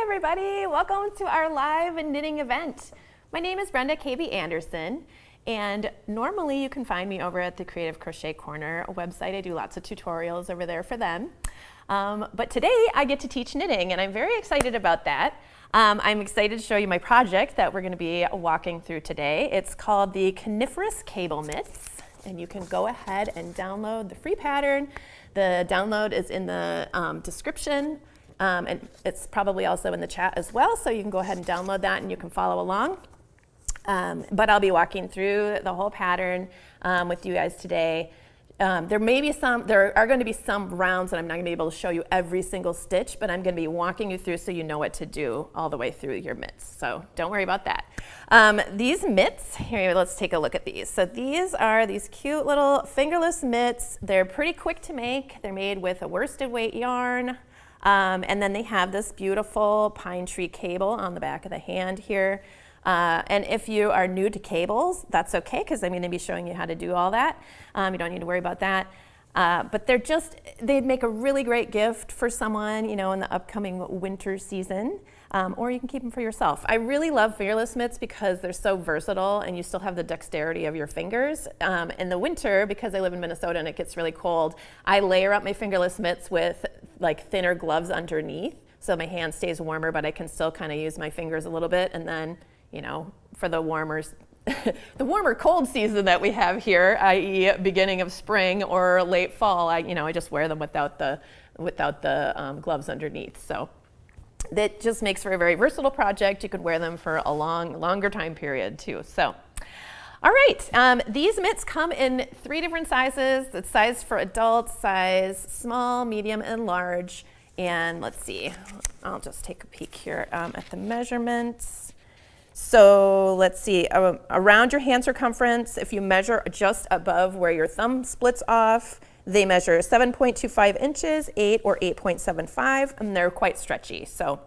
everybody, welcome to our live knitting event. My name is Brenda KB Anderson, and normally you can find me over at the Creative Crochet Corner website. I do lots of tutorials over there for them. But today I get to teach knitting, and I'm very excited about that. I'm excited to show you my project that we're going to be walking through today. It's called the Coniferous Cable Mitts, and you can go ahead and download the free pattern. The download is in the description. And it's probably also in the chat as well, so you can go ahead and download that and you can follow along. But I'll be walking through the whole pattern with you guys today. There are going to be some rounds that I'm not going to be able to show you every single stitch, but I'm going to be walking you through so you know what to do all the way through your mitts. So don't worry about that. These mitts, here, let's take a look at these. So these are these cute little fingerless mitts. They're pretty quick to make. They're made with a worsted weight yarn. And then they have this beautiful pine tree cable on the back of the hand here. And if you are new to cables, that's okay, because I'm going to be showing you how to do all that. You don't need to worry about that. But they'd make a really great gift for someone, you know, in the upcoming winter season. Or you can keep them for yourself. I really love fingerless mitts because they're so versatile and you still have the dexterity of your fingers. In the winter, because I live in Minnesota and it gets really cold, I layer up my fingerless mitts with like thinner gloves underneath, so my hand stays warmer, but I can still kind of use my fingers a little bit. And then, you know, for the warmer cold season that we have here, i.e. beginning of spring or late fall, I just wear them without the gloves underneath. So that just makes for a very versatile project. You could wear them for a longer time period too. So, all right, these mitts come in 3 different sizes. It's size for adults, size small, medium, and large. And let's see, I'll just take a peek here at the measurements. So let's see, around your hand circumference, if you measure just above where your thumb splits off, they measure 7.25 inches, 8 or 8.75, and they're quite stretchy. So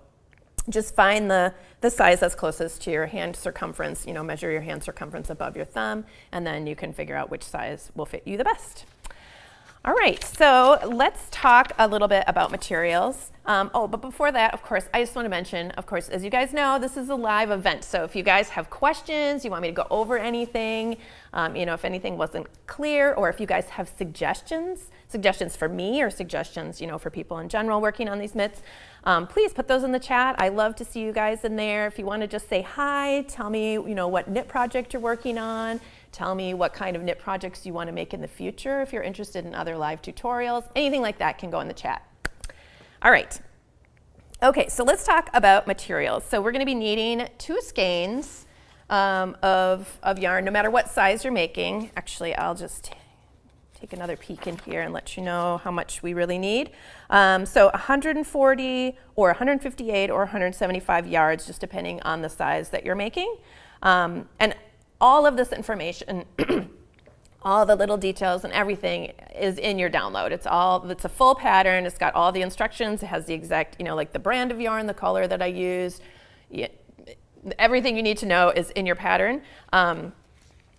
just find the size that's closest to your hand circumference, measure your hand circumference above your thumb, and then you can figure out which size will fit you the best. All right, so let's talk a little bit about materials. But before that, of course, I just want to mention, of course, as you guys know, this is a live event. So if you guys have questions, you want me to go over anything, if anything wasn't clear, or if you guys have suggestions for me or suggestions, for people in general working on these mitts, please put those in the chat. I love to see you guys in there. If you want to just say hi, tell me, what knit project you're working on. Tell me what kind of knit projects you want to make in the future. If you're interested in other live tutorials, anything like that can go in the chat. All right. Okay, so let's talk about materials. So we're going to be needing 2 skeins of yarn, no matter what size you're making. Actually, I'll just take another peek in here and let you know how much we really need. So 140 or 158 or 175 yards, just depending on the size that you're making. And all of this information, all the little details and everything is in your download. It's a full pattern. It's got all the instructions. It has the exact, like the brand of yarn, the color that I use. Everything you need to know is in your pattern. And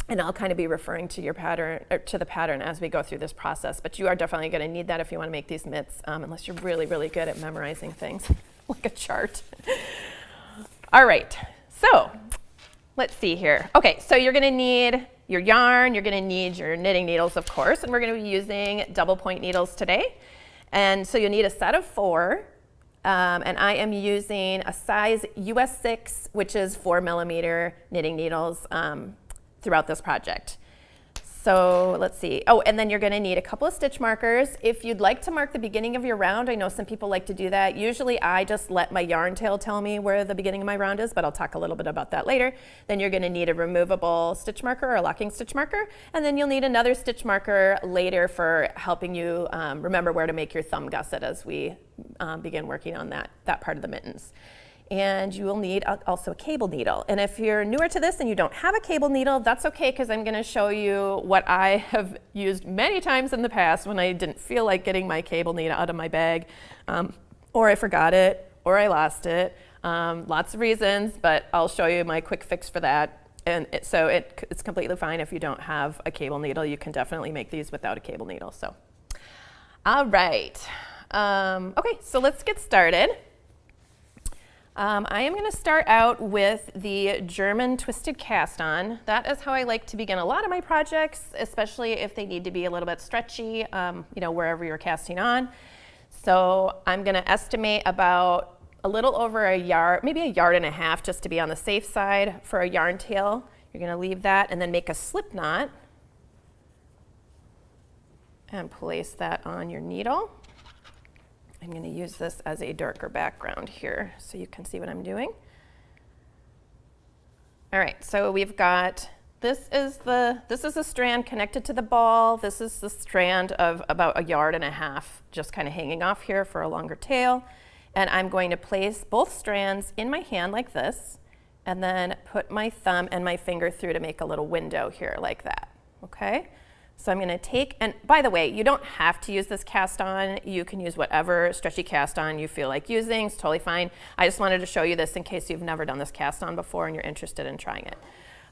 I'll kind of be referring to your pattern, or to the pattern as we go through this process. But you are definitely going to need that if you want to make these mitts, unless you're really, really good at memorizing things like a chart. All right, so let's see here. Okay, so you're going to need your yarn, you're going to need your knitting needles, of course, and we're going to be using double point needles today. And so you'll need a set of 4, and I am using a size US 6, which is 4mm knitting needles throughout this project. So let's see. Oh, and then you're going to need a couple of stitch markers. If you'd like to mark the beginning of your round, I know some people like to do that. Usually I just let my yarn tail tell me where the beginning of my round is, but I'll talk a little bit about that later. Then you're going to need a removable stitch marker or a locking stitch marker, and then you'll need another stitch marker later for helping you remember where to make your thumb gusset as we begin working on that part of the mittens. And you will need also a cable needle. And if you're newer to this and you don't have a cable needle, that's okay, because I'm going to show you what I have used many times in the past when I didn't feel like getting my cable needle out of my bag, or I forgot it, or I lost it. Lots of reasons, but I'll show you my quick fix for that. And it's completely fine if you don't have a cable needle. You can definitely make these without a cable needle. So, all right. Okay, so let's get started. I am going to start out with the German twisted cast on. That is how I like to begin a lot of my projects, especially if they need to be a little bit stretchy, wherever you're casting on. So I'm going to estimate about a little over a yard, maybe a yard and a half, just to be on the safe side for a yarn tail. You're going to leave that and then make a slip knot and place that on your needle. I'm going to use this as a darker background here so you can see what I'm doing. All right, so we've got, this is a strand connected to the ball. This is the strand of about a yard and a half, just kind of hanging off here for a longer tail. And I'm going to place both strands in my hand like this, and then put my thumb and my finger through to make a little window here like that, okay? So I'm going to take, and by the way, you don't have to use this cast on. You can use whatever stretchy cast on you feel like using. It's totally fine. I just wanted to show you this in case you've never done this cast on before and you're interested in trying it.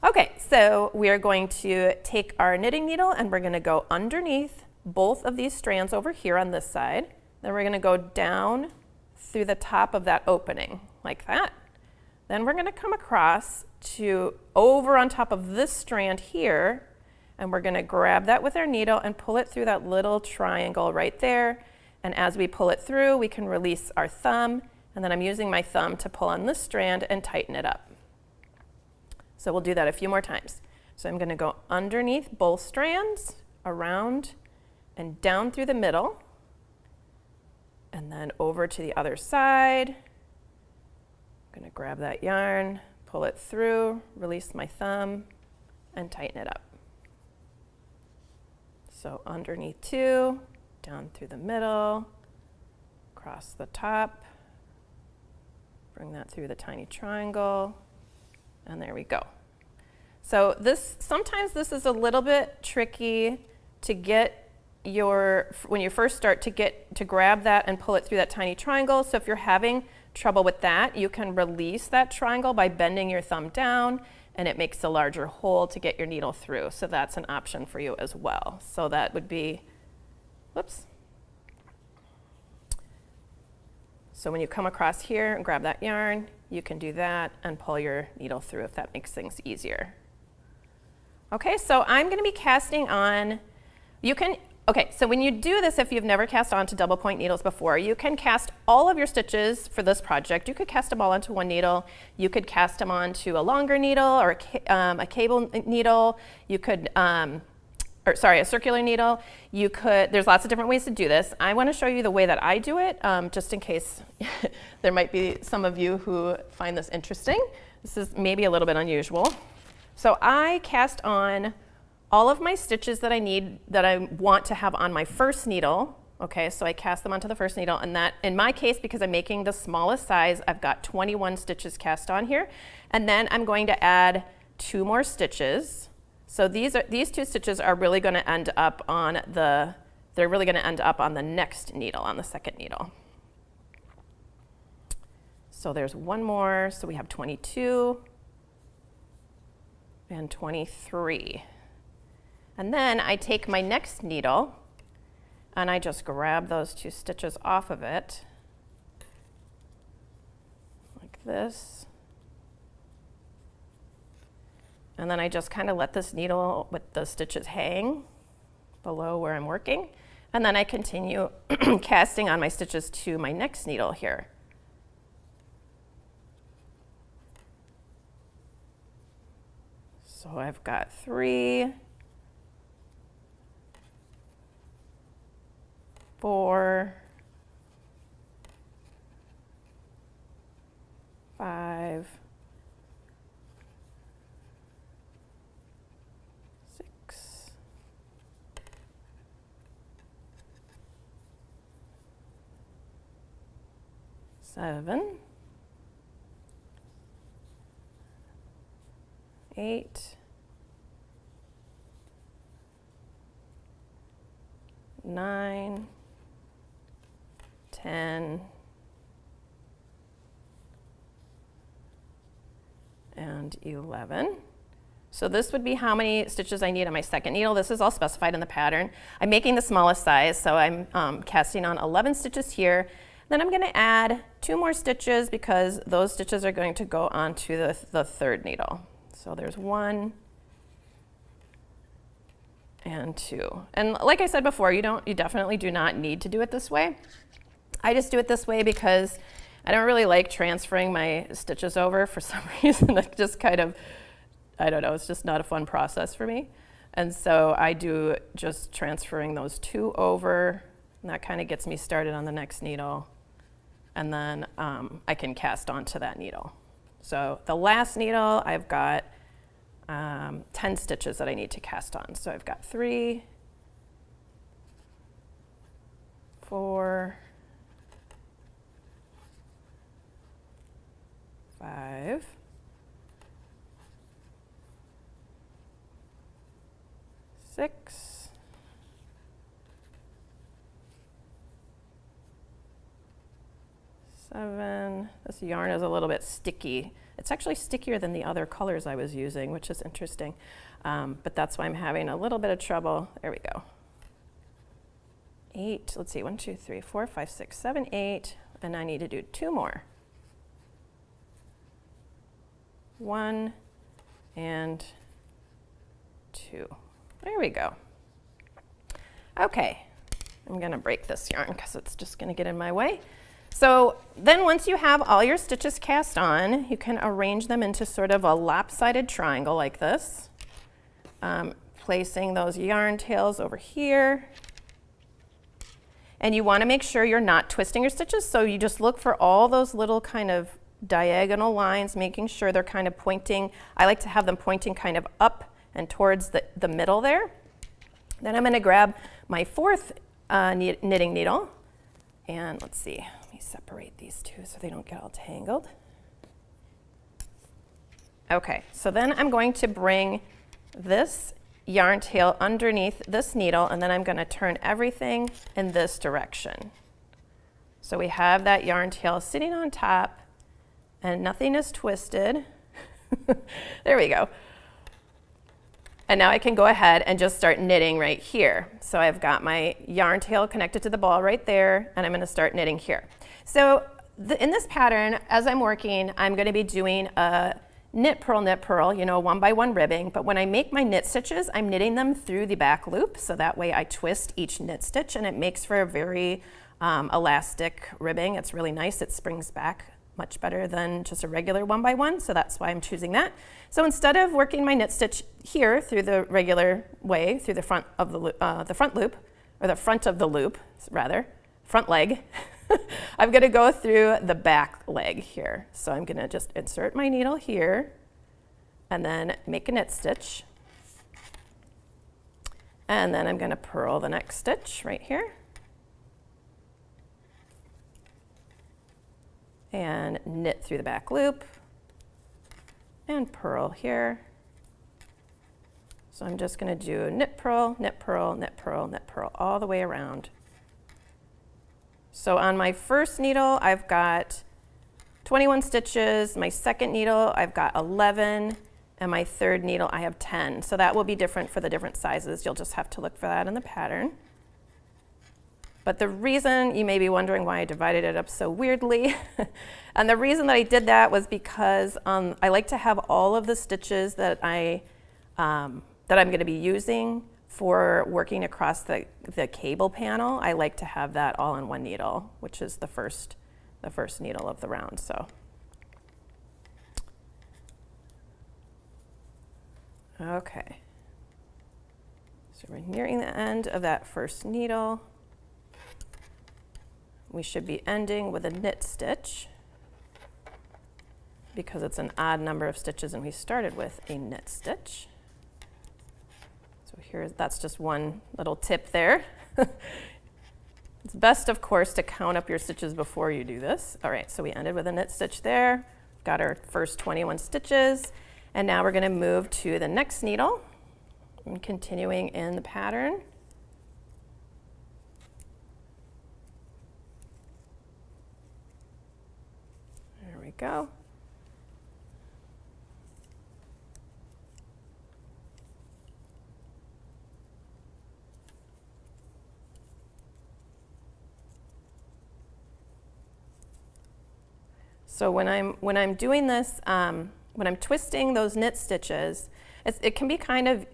Okay, so we are going to take our knitting needle and we're going to go underneath both of these strands over here on this side. Then we're going to go down through the top of that opening like that. Then we're going to come across to over on top of this strand here. And we're going to grab that with our needle and pull it through that little triangle right there. And as we pull it through, we can release our thumb. And then I'm using my thumb to pull on this strand and tighten it up. So we'll do that a few more times. So I'm going to go underneath both strands, around and down through the middle. And then over to the other side. I'm going to grab that yarn, pull it through, release my thumb, and tighten it up. So underneath two, down through the middle, across the top, bring that through the tiny triangle, and there we go. So sometimes this is a little bit tricky to get when you first start to grab that and pull it through that tiny triangle. So if you're having trouble with that, you can release that triangle by bending your thumb down, and it makes a larger hole to get your needle through. So that's an option for you as well. So that would be, whoops. So when you come across here and grab that yarn, you can do that and pull your needle through if that makes things easier. Okay, so I'm gonna be casting on, okay, so when you do this, if you've never cast onto double point needles before, you can cast all of your stitches for this project. You could cast them all onto one needle. You could cast them onto a longer needle or a cable needle. You could, a circular needle. You could, there's lots of different ways to do this. I want to show you the way that I do it, just in case there might be some of you who find this interesting. This is maybe a little bit unusual. So I cast on all of my stitches that I need, that I want to have on my first needle. Okay, so I cast them onto the first needle, and that, in my case, because I'm making the smallest size, I've got 21 stitches cast on here. And then I'm going to add 2 more stitches. So these 2 stitches are really going to end up on the next needle, on the second needle. So there's 1 more, so we have 22 and 23. And then I take my next needle and I just grab those 2 stitches off of it like this. And then I just kind of let this needle with the stitches hang below where I'm working. And then I continue casting on my stitches to my next needle here. So I've got 3, 4, 5, 6, 7, 8, 9, 10, and 11. So this would be how many stitches I need on my second needle. This is all specified in the pattern. I'm making the smallest size, so I'm casting on 11 stitches here. Then I'm going to add 2 more stitches because those stitches are going to go onto the third needle. So there's 1 and 2. And like I said before, you definitely do not need to do it this way. I just do it this way because I don't really like transferring my stitches over for some reason. It just kind of, I don't know, it's just not a fun process for me. And so I do just transferring those 2 over, and that kind of gets me started on the next needle. And then I can cast onto that needle. So the last needle, I've got 10 stitches that I need to cast on. So I've got 3, 4, 5, 6, 7. This yarn is a little bit sticky. It's actually stickier than the other colors I was using, which is interesting. But that's why I'm having a little bit of trouble. There we go. 8, let's see, 1, 2, 3, 4, 5, 6, 7, 8. And I need to do 2 more. 1 and 2. There we go. Okay, I'm gonna break this yarn because it's just gonna get in my way. So then once you have all your stitches cast on, you can arrange them into sort of a lopsided triangle like this, placing those yarn tails over here. And you want to make sure you're not twisting your stitches, so you just look for all those little kind of diagonal lines, making sure they're kind of pointing. I like to have them pointing kind of up and towards the middle there. Then I'm going to grab my 4th knitting needle, and let's see, let me separate these 2 so they don't get all tangled. Okay, so then I'm going to bring this yarn tail underneath this needle, and then I'm going to turn everything in this direction. So we have that yarn tail sitting on top, and nothing is twisted. There we go. And now I can go ahead and just start knitting right here. So I've got my yarn tail connected to the ball right there, and I'm going to start knitting here. So in this pattern, as I'm working, I'm going to be doing a knit, purl, you know, 1 by 1 ribbing. But when I make my knit stitches, I'm knitting them through the back loop. So that way I twist each knit stitch, and it makes for a very elastic ribbing. It's really nice. It springs back much better than just a regular 1 by 1, so that's why I'm choosing that. So instead of working my knit stitch here through the regular way, through the front of the front loop, or the front of the loop, rather, front leg, I'm going to go through the back leg here. So I'm going to just insert my needle here, and then make a knit stitch. And then I'm going to purl the next stitch right here. And knit through the back loop, and purl here. So I'm just going to do knit, purl, knit, purl, knit, purl, knit, purl all the way around. So on my first needle, I've got 21 stitches. My second needle, I've got 11. And my third needle, I have 10. So that will be different for the different sizes. You'll just have to look for that in the pattern. But the reason, you may be wondering why I divided it up so weirdly, and the reason that I did that was because I like to have all of the stitches that I'm going to be using for working across the cable panel. I like to have that all in one needle, which is the first needle of the round. So, okay. So we're nearing the end of that first needle. We should be ending with a knit stitch because it's an odd number of stitches and we started with a knit stitch. So that's just one little tip there. It's best, of course, to count up your stitches before you do this. All right, so we ended with a knit stitch there. Got our first 21 stitches, and now we're going to move to the next needle and continuing in the pattern. Go. So when I'm doing this, when I'm twisting those knit stitches, it can be kind of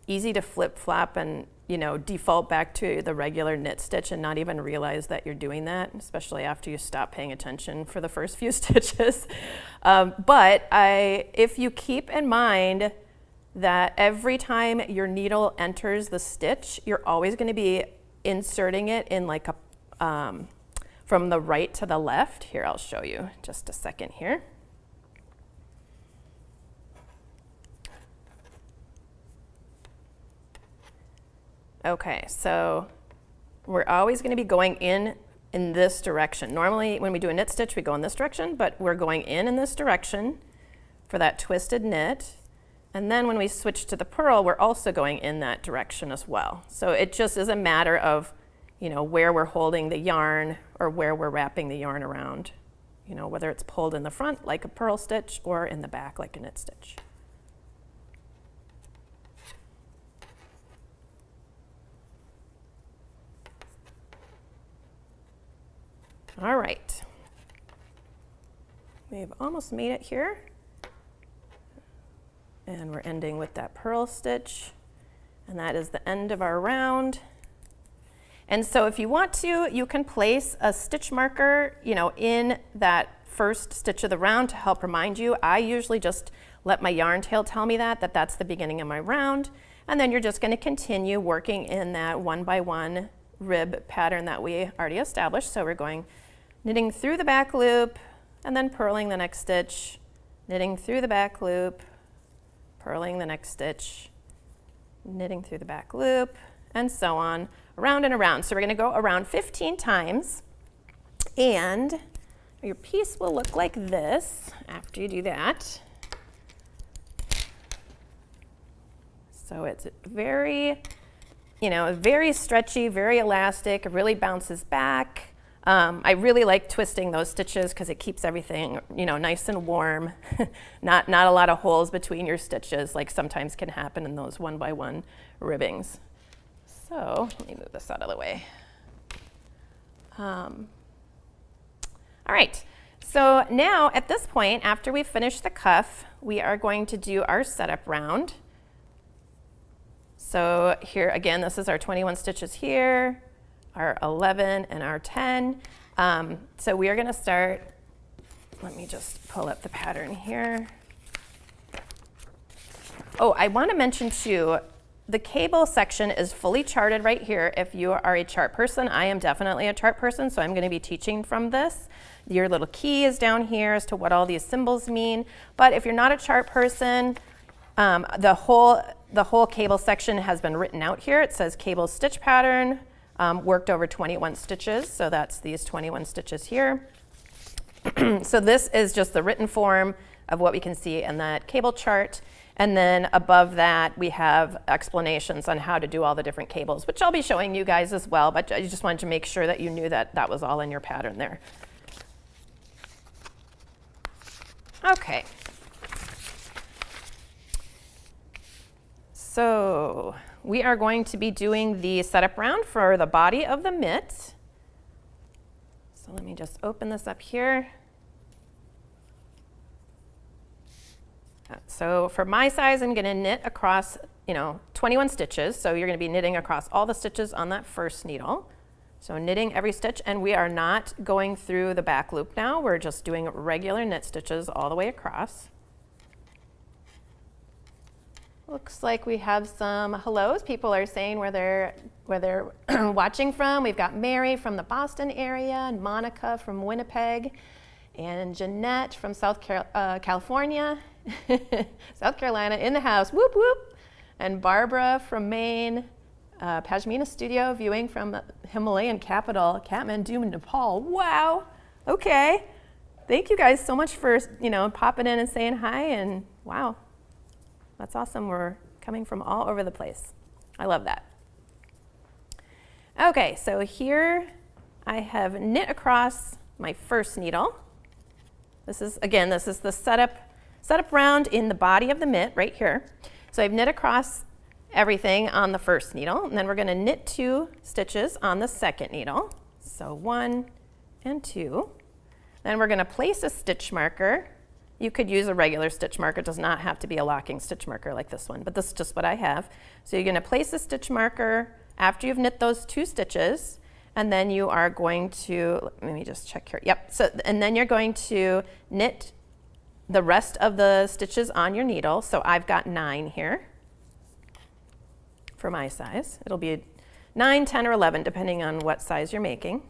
easy to flip-flop and default back to the regular knit stitch and not even realize that you're doing that, especially after you stop paying attention for the first few stitches. But if you keep in mind that every time your needle enters the stitch, you're always going to be inserting it in like a from the right to the left. Here, I'll show you just a second here. Okay, so we're always going to be going in this direction. Normally, when we do a knit stitch, we go in this direction, but we're going in this direction for that twisted knit. And then when we switch to the purl, we're also going in that direction as well. So it just is a matter of, where we're holding the yarn or where we're wrapping the yarn around, whether it's pulled in the front like a purl stitch or in the back like a knit stitch. All right, we've almost made it here. And we're ending with that purl stitch, and that is the end of our round. And so if you want to, you can place a stitch marker, in that first stitch of the round to help remind you. I usually just let my yarn tail tell me that that's the beginning of my round. And then you're just going to continue working in that 1x1 rib pattern that we already established. So we're going knitting through the back loop and then purling the next stitch, knitting through the back loop, purling the next stitch, knitting through the back loop, and so on, around and around. So we're going to go around 15 times, and your piece will look like this after you do that. So it's very, very stretchy, very elastic. It really bounces back. I really like twisting those stitches because it keeps everything, nice and warm. Not a lot of holes between your stitches, like sometimes can happen in those 1x1 ribbings. So let me move this out of the way. All right. So now at this point, after we finish the cuff, we are going to do our setup round. So here again, this is our 21 stitches here, our 11 and our 10. So we are going to start, let me just pull up the pattern here. Oh, I want to mention too, the cable section is fully charted right here. If you are a chart person, I am definitely a chart person, so I'm going to be teaching from this. Your little key is down here as to what all these symbols mean. But if you're not a chart person, the whole cable section has been written out here. It says cable stitch pattern, worked over 21 stitches, so that's these 21 stitches here. So this is just the written form of what we can see in that cable chart. And then above that, we have explanations on how to do all the different cables, which I'll be showing you guys as well, but I just wanted to make sure that you knew that that was all in your pattern there. Okay. So we are going to be doing the setup round for the body of the mitt. So let me just open this up here. So for my size, I'm going to knit across, 21 stitches. So you're going to be knitting across all the stitches on that first needle. So knitting every stitch, and we are not going through the back loop now. We're just doing regular knit stitches all the way across. Looks like we have some hellos. People are saying where they're watching from. We've got Mary from the Boston area, and Monica from Winnipeg, and Jeanette from California, South Carolina in the house, whoop whoop, and Barbara from Maine, Pashmina Studio viewing from the Himalayan capital, Kathmandu, Nepal. Wow. Okay. Thank you guys so much for popping in and saying hi, and wow. That's awesome. We're coming from all over the place. I love that. Okay, so here I have knit across my first needle. This is the setup round in the body of the mitt right here. So I've knit across everything on the first needle, and then we're going to knit 2 stitches on the second needle. So 1 and 2. Then we're going to place a stitch marker. You could use a regular stitch marker. It does not have to be a locking stitch marker like this one, but this is just what I have. So you're going to place a stitch marker after you've knit those 2 stitches, and then you are going to, let me just check here. Yep, so, and then you're going to knit the rest of the stitches on your needle. So I've got 9 here for my size. It'll be 9, 10, or 11, depending on what size you're making.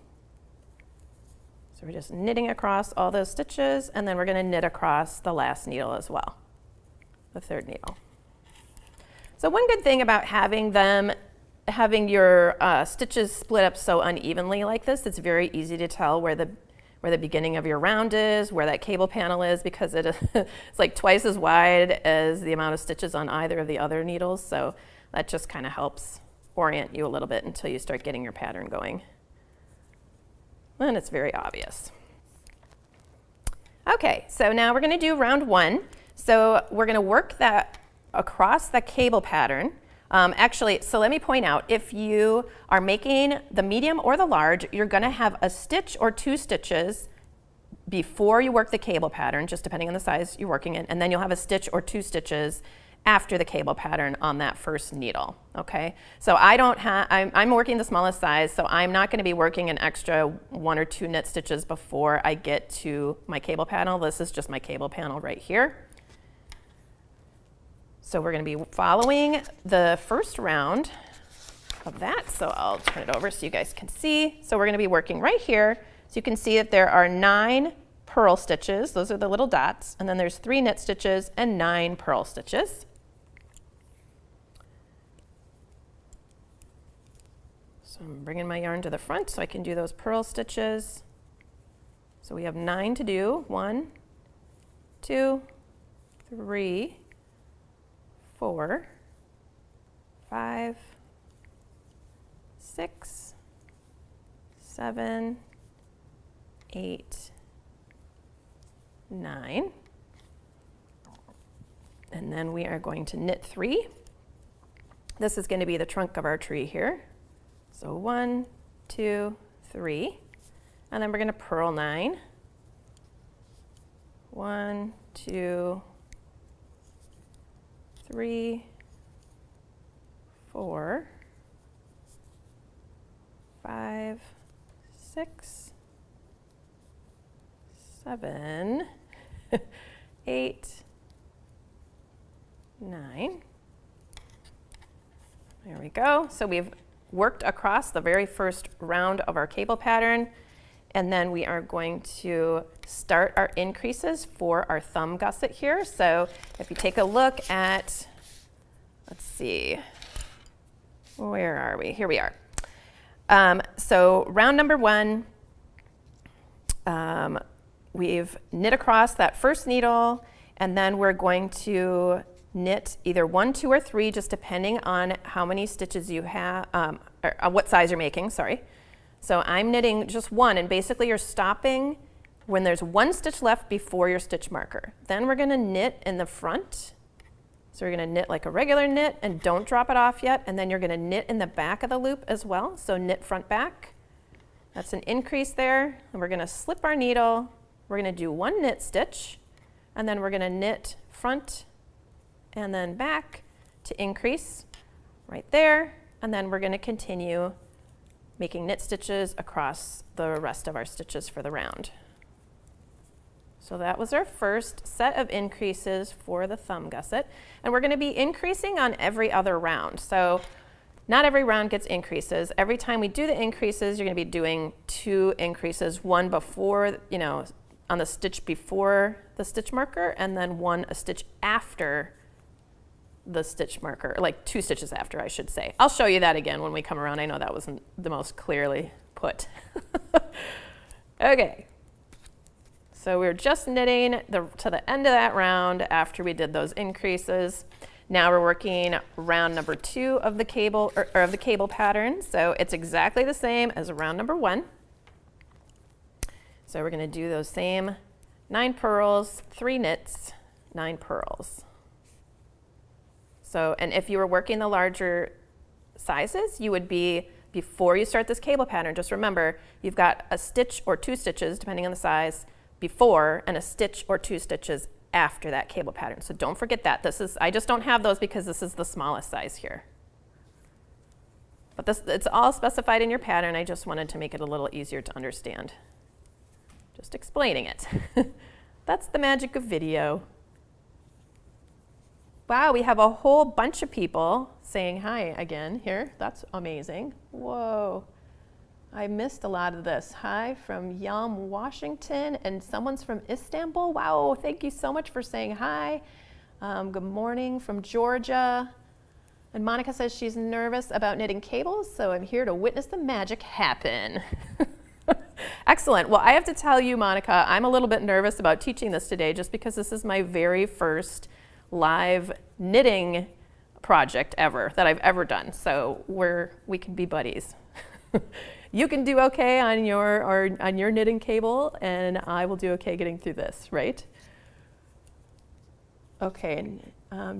So we're just knitting across all those stitches, and then we're going to knit across the last needle as well, the 3rd needle. So one good thing about having your stitches split up so unevenly like this, it's very easy to tell where the beginning of your round is, where that cable panel is, because it's like twice as wide as the amount of stitches on either of the other needles. So that just kind of helps orient you a little bit until you start getting your pattern going. And it's very obvious. Okay, so now we're going to do round 1. So we're going to work that across the cable pattern. Actually, so let me point out, if you are making the medium or the large, you're going to have a stitch or 2 stitches before you work the cable pattern, just depending on the size you're working in, and then you'll have a stitch or 2 stitches after the cable pattern on that first needle, okay? So I'm working the smallest size, so I'm not going to be working an extra 1 or 2 knit stitches before I get to my cable panel. This is just my cable panel right here. So we're going to be following the first round of that. So I'll turn it over so you guys can see. So we're going to be working right here. So you can see that there are 9 purl stitches. Those are the little dots. And then there's 3 knit stitches and 9 purl stitches. So I'm bringing my yarn to the front so I can do those purl stitches. So we have 9 to do. 1, 2, 3, 4, 5, 6, 7, 8, 9. And then we are going to knit 3. This is going to be the trunk of our tree here. So 1, 2, 3. And then we're going to purl 9. 1, 2, 3, 4, 5, 6, 7, 8, 9. There we go. So we've worked across the very first round of our cable pattern, and then we are going to start our increases for our thumb gusset here. So if you take a look at, let's see, where are we? Here we are. So round number 1, we've knit across that first needle, and then we're going to knit either 1, 2, or 3, just depending on how many stitches you have, or what size you're making, sorry. So I'm knitting just 1, and basically you're stopping when there's 1 stitch left before your stitch marker. Then we're gonna knit in the front. So we're gonna knit like a regular knit and don't drop it off yet, and then you're gonna knit in the back of the loop as well. So knit front back. That's an increase there, and we're gonna slip our needle. We're gonna do 1 knit stitch, and then we're gonna knit front and then back to increase right there, and then we're going to continue making knit stitches across the rest of our stitches for the round. So that was our first set of increases for the thumb gusset, and we're going to be increasing on every other round. So not every round gets increases. Every time we do the increases, you're going to be doing 2 increases, 1 before, on the stitch before the stitch marker, and then 1 a stitch after the stitch marker, like 2 stitches after, I should say. I'll show you that again when we come around. I know that wasn't the most clearly put. Okay, so we're just knitting to the end of that round after we did those increases. Now we're working round number 2 of the cable, or of the cable pattern. So it's exactly the same as round number 1. So we're going to do those same 9 purls, 3 knits, 9 purls. So, and if you were working the larger sizes, you would be, before you start this cable pattern, just remember, you've got a stitch or 2 stitches, depending on the size, before and a stitch or 2 stitches after that cable pattern. So don't forget that. I just don't have those because this is the smallest size here. But it's all specified in your pattern. I just wanted to make it a little easier to understand. Just explaining it. That's the magic of video. Wow, we have a whole bunch of people saying hi again here. That's amazing. Whoa. I missed a lot of this. Hi from Yelm, Washington, and someone's from Istanbul. Wow, thank you so much for saying hi. Good morning from Georgia. And Monica says she's nervous about knitting cables, so I'm here to witness the magic happen. Excellent. Well, I have to tell you, Monica, I'm a little bit nervous about teaching this today just because this is my very first live knitting project ever that I've ever done. So we can be buddies. You can do okay on your knitting cable, and I will do okay getting through this, right? Okay,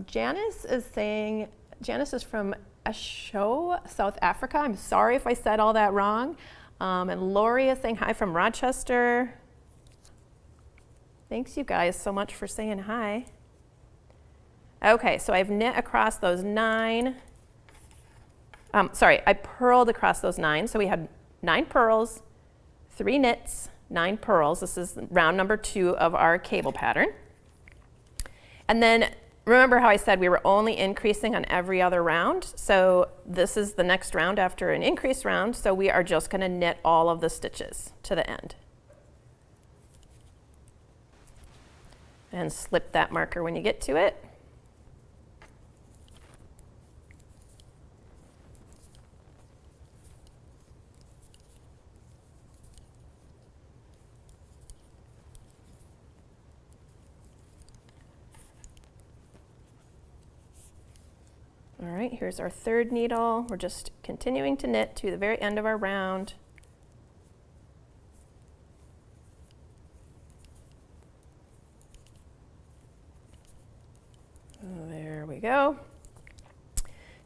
Janice is saying, Janice is from Esho, South Africa. I'm sorry if I said all that wrong. And Lori is saying hi from Rochester. Thanks you guys so much for saying hi. Okay, so I've knit across those 9. I purled across those 9. So we had 9 purls, 3 knits, 9 purls. This is round number 2 of our cable pattern. And then remember how I said we were only increasing on every other round? So this is the next round after an increase round. So we are just going to knit all of the stitches to the end. And slip that marker when you get to it. All right, here's our 3rd needle. We're just continuing to knit to the very end of our round. There we go.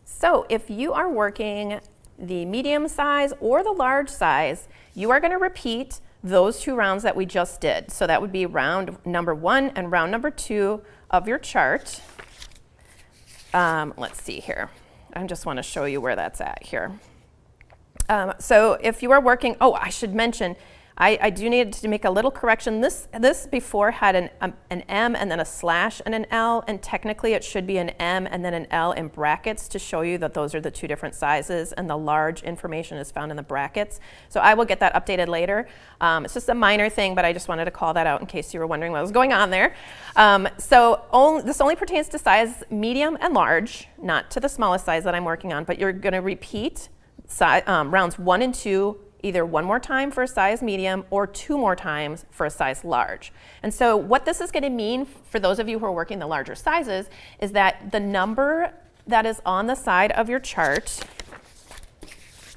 So if you are working the medium size or the large size, you are going to repeat those 2 rounds that we just did. So that would be round number 1 and round number 2 of your chart. Let's see here. I just want to show you where that's at here. So if you are working, I should mention, I do need to make a little correction. This before had an M and then a slash and an L, and technically it should be an M and then an L in brackets to show you that those are the 2 different sizes, and the large information is found in the brackets. So I will get that updated later. It's just a minor thing, but I just wanted to call that out in case you were wondering what was going on there. This only pertains to size medium and large, not to the smallest size that I'm working on, but you're going to repeat rounds 1 and 2 either 1 more time for a size medium or 2 more times for a size large. And so what this is going to mean for those of you who are working the larger sizes is that the number that is on the side of your chart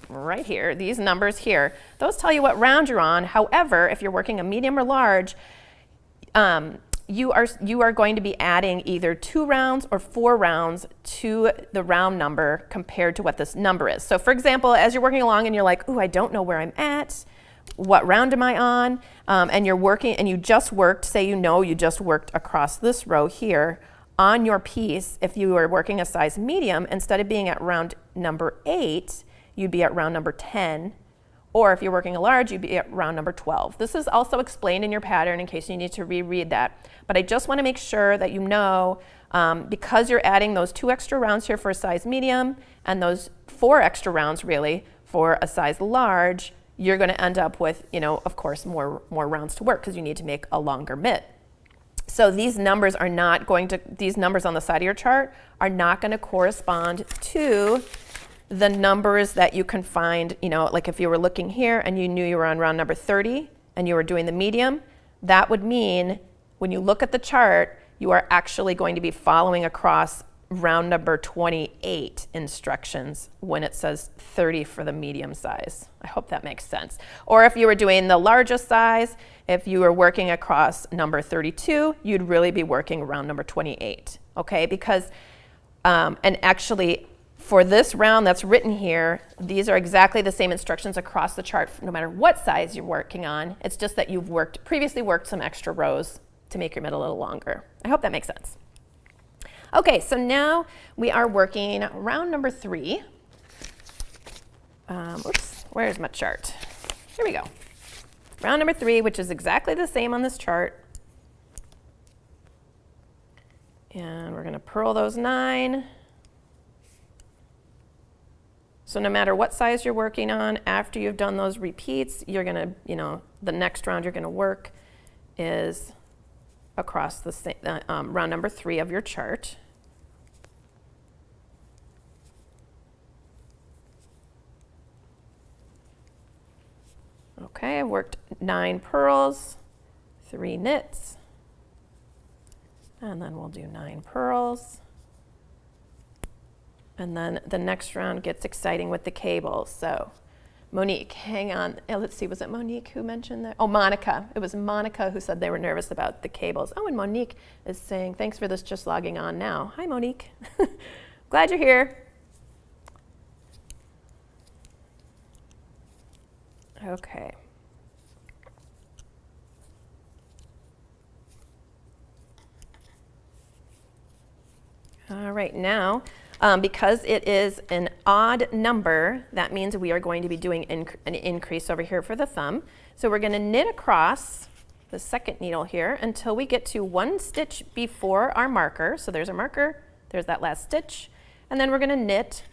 right here, these numbers here, those tell you what round you're on. However, if you're working a medium or large, you are going to be adding either 2 rounds or 4 rounds to the round number compared to what this number is. So for example, as you're working along and you're like, ooh, I don't know where I'm at, what round am I on? And you're working and you just worked, say you just worked across this row here on your piece. If you were working a size medium, instead of being at round number 8, you'd be at round number 10. Or if you're working a large, you'd be at round number 12. This is also explained in your pattern in case you need to reread that. But I just want to make sure that you know, because you're adding those 2 extra rounds here for a size medium and those 4 extra rounds really for a size large, you're going to end up with, of course, more rounds to work because you need to make a longer mitt. So these numbers on the side of your chart are not going to correspond to the numbers that you can find, like if you were looking here and you knew you were on round number 30 and you were doing the medium, that would mean when you look at the chart, you are actually going to be following across round number 28 instructions when it says 30 for the medium size. I hope that makes sense. Or if you were doing the largest size, if you were working across number 32, you'd really be working around number 28, okay? Because, and actually, for this round that's written here, these are exactly the same instructions across the chart, no matter what size you're working on. It's just that you've previously worked some extra rows to make your mitt a little longer. I hope that makes sense. Okay, so now we are working round number 3. Oops, where's my chart? Here we go. Round number 3, which is exactly the same on this chart. And we're going to purl those 9. So no matter what size you're working on, after you've done those repeats, you're going to, the next round you're going to work is across the round number 3 of your chart. Okay, I've worked 9 purls, 3 knits, and then we'll do 9 purls. And then the next round gets exciting with the cables. So Monique, hang on. Let's see, was it Monique who mentioned that? Oh, Monica. It was Monica who said they were nervous about the cables. Oh, and Monique is saying, thanks for this, just logging on now. Hi, Monique. Glad you're here. Okay. All right, now, because it is an odd number, that means we are going to be doing an increase over here for the thumb. So we're going to knit across the second needle here until we get to 1 stitch before our marker. So there's a marker, there's that last stitch, and then we're going to knit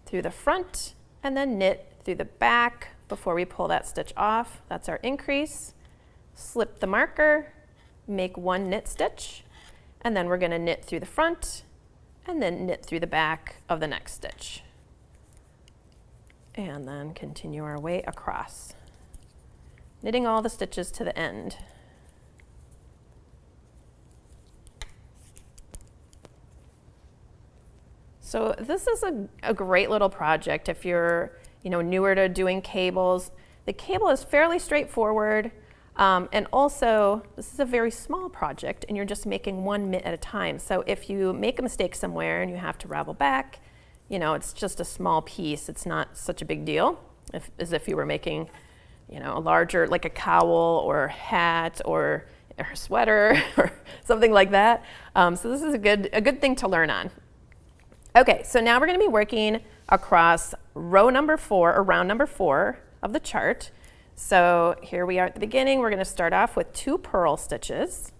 through the front and then knit through the back before we pull that stitch off. That's our increase. Slip the marker, make 1 knit stitch, and then we're going to knit through the front and then knit through the back of the next stitch. And then continue our way across, knitting all the stitches to the end. So this is a great little project if you're newer to doing cables. The cable is fairly straightforward. And also, this is a very small project, and you're just making 1 mitt at a time. So if you make a mistake somewhere and you have to ravel back, it's just a small piece. It's not such a big deal as if you were making, a larger, like a cowl or a hat or a sweater or something like that. So this is a good thing to learn on. Okay, so now we're going to be working across row number 4 or round number 4 of the chart. So here we are at the beginning. We're going to start off with 2 purl stitches.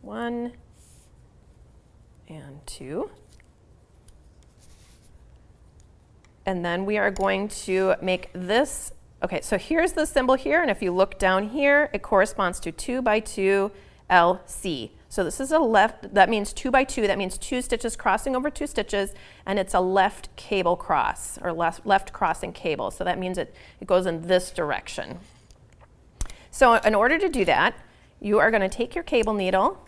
1 and 2. And then we are going to make this. Okay, so here's the symbol here, and if you look down here, it corresponds to 2 by 2 LC. So this is a left, that means 2 by 2, that means 2 stitches crossing over 2 stitches, and it's a left cable cross, or left crossing cable. So that means it goes in this direction. So in order to do that, you are going to take your cable needle,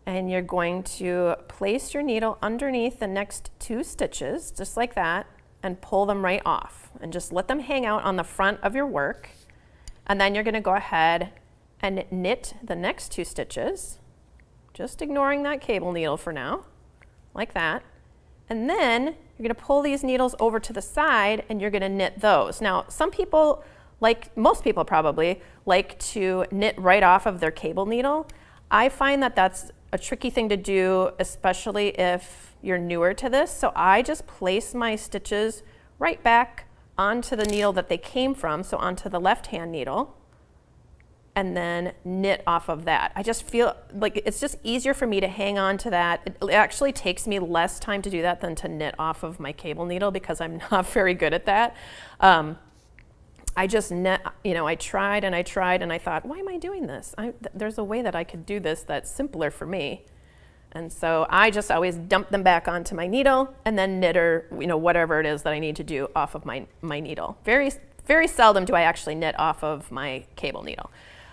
and you're going to place your needle underneath the next 2 stitches, just like that, and pull them right off. And just let them hang out on the front of your work. And then you're going to go ahead and knit the next 2 stitches, just ignoring that cable needle for now, like that. And then you're going to pull these needles over to the side and you're going to knit those. Now, some people, like most people probably, like to knit right off of their cable needle. I find that that's a tricky thing to do, especially if you're newer to this. So I just place my stitches right back onto the needle that they came from, so onto the left-hand needle, and then knit off of that. I just feel like it's just easier for me to hang on to that. It actually takes me less time to do that than to knit off of my cable needle because I'm not very good at that. I just knit, I tried and I thought, why am I doing this? There's a way that I could do this that's simpler for me. And so I just always dump them back onto my needle and then knit or, whatever it is that I need to do off of my needle. Very, very seldom do I actually knit off of my cable needle.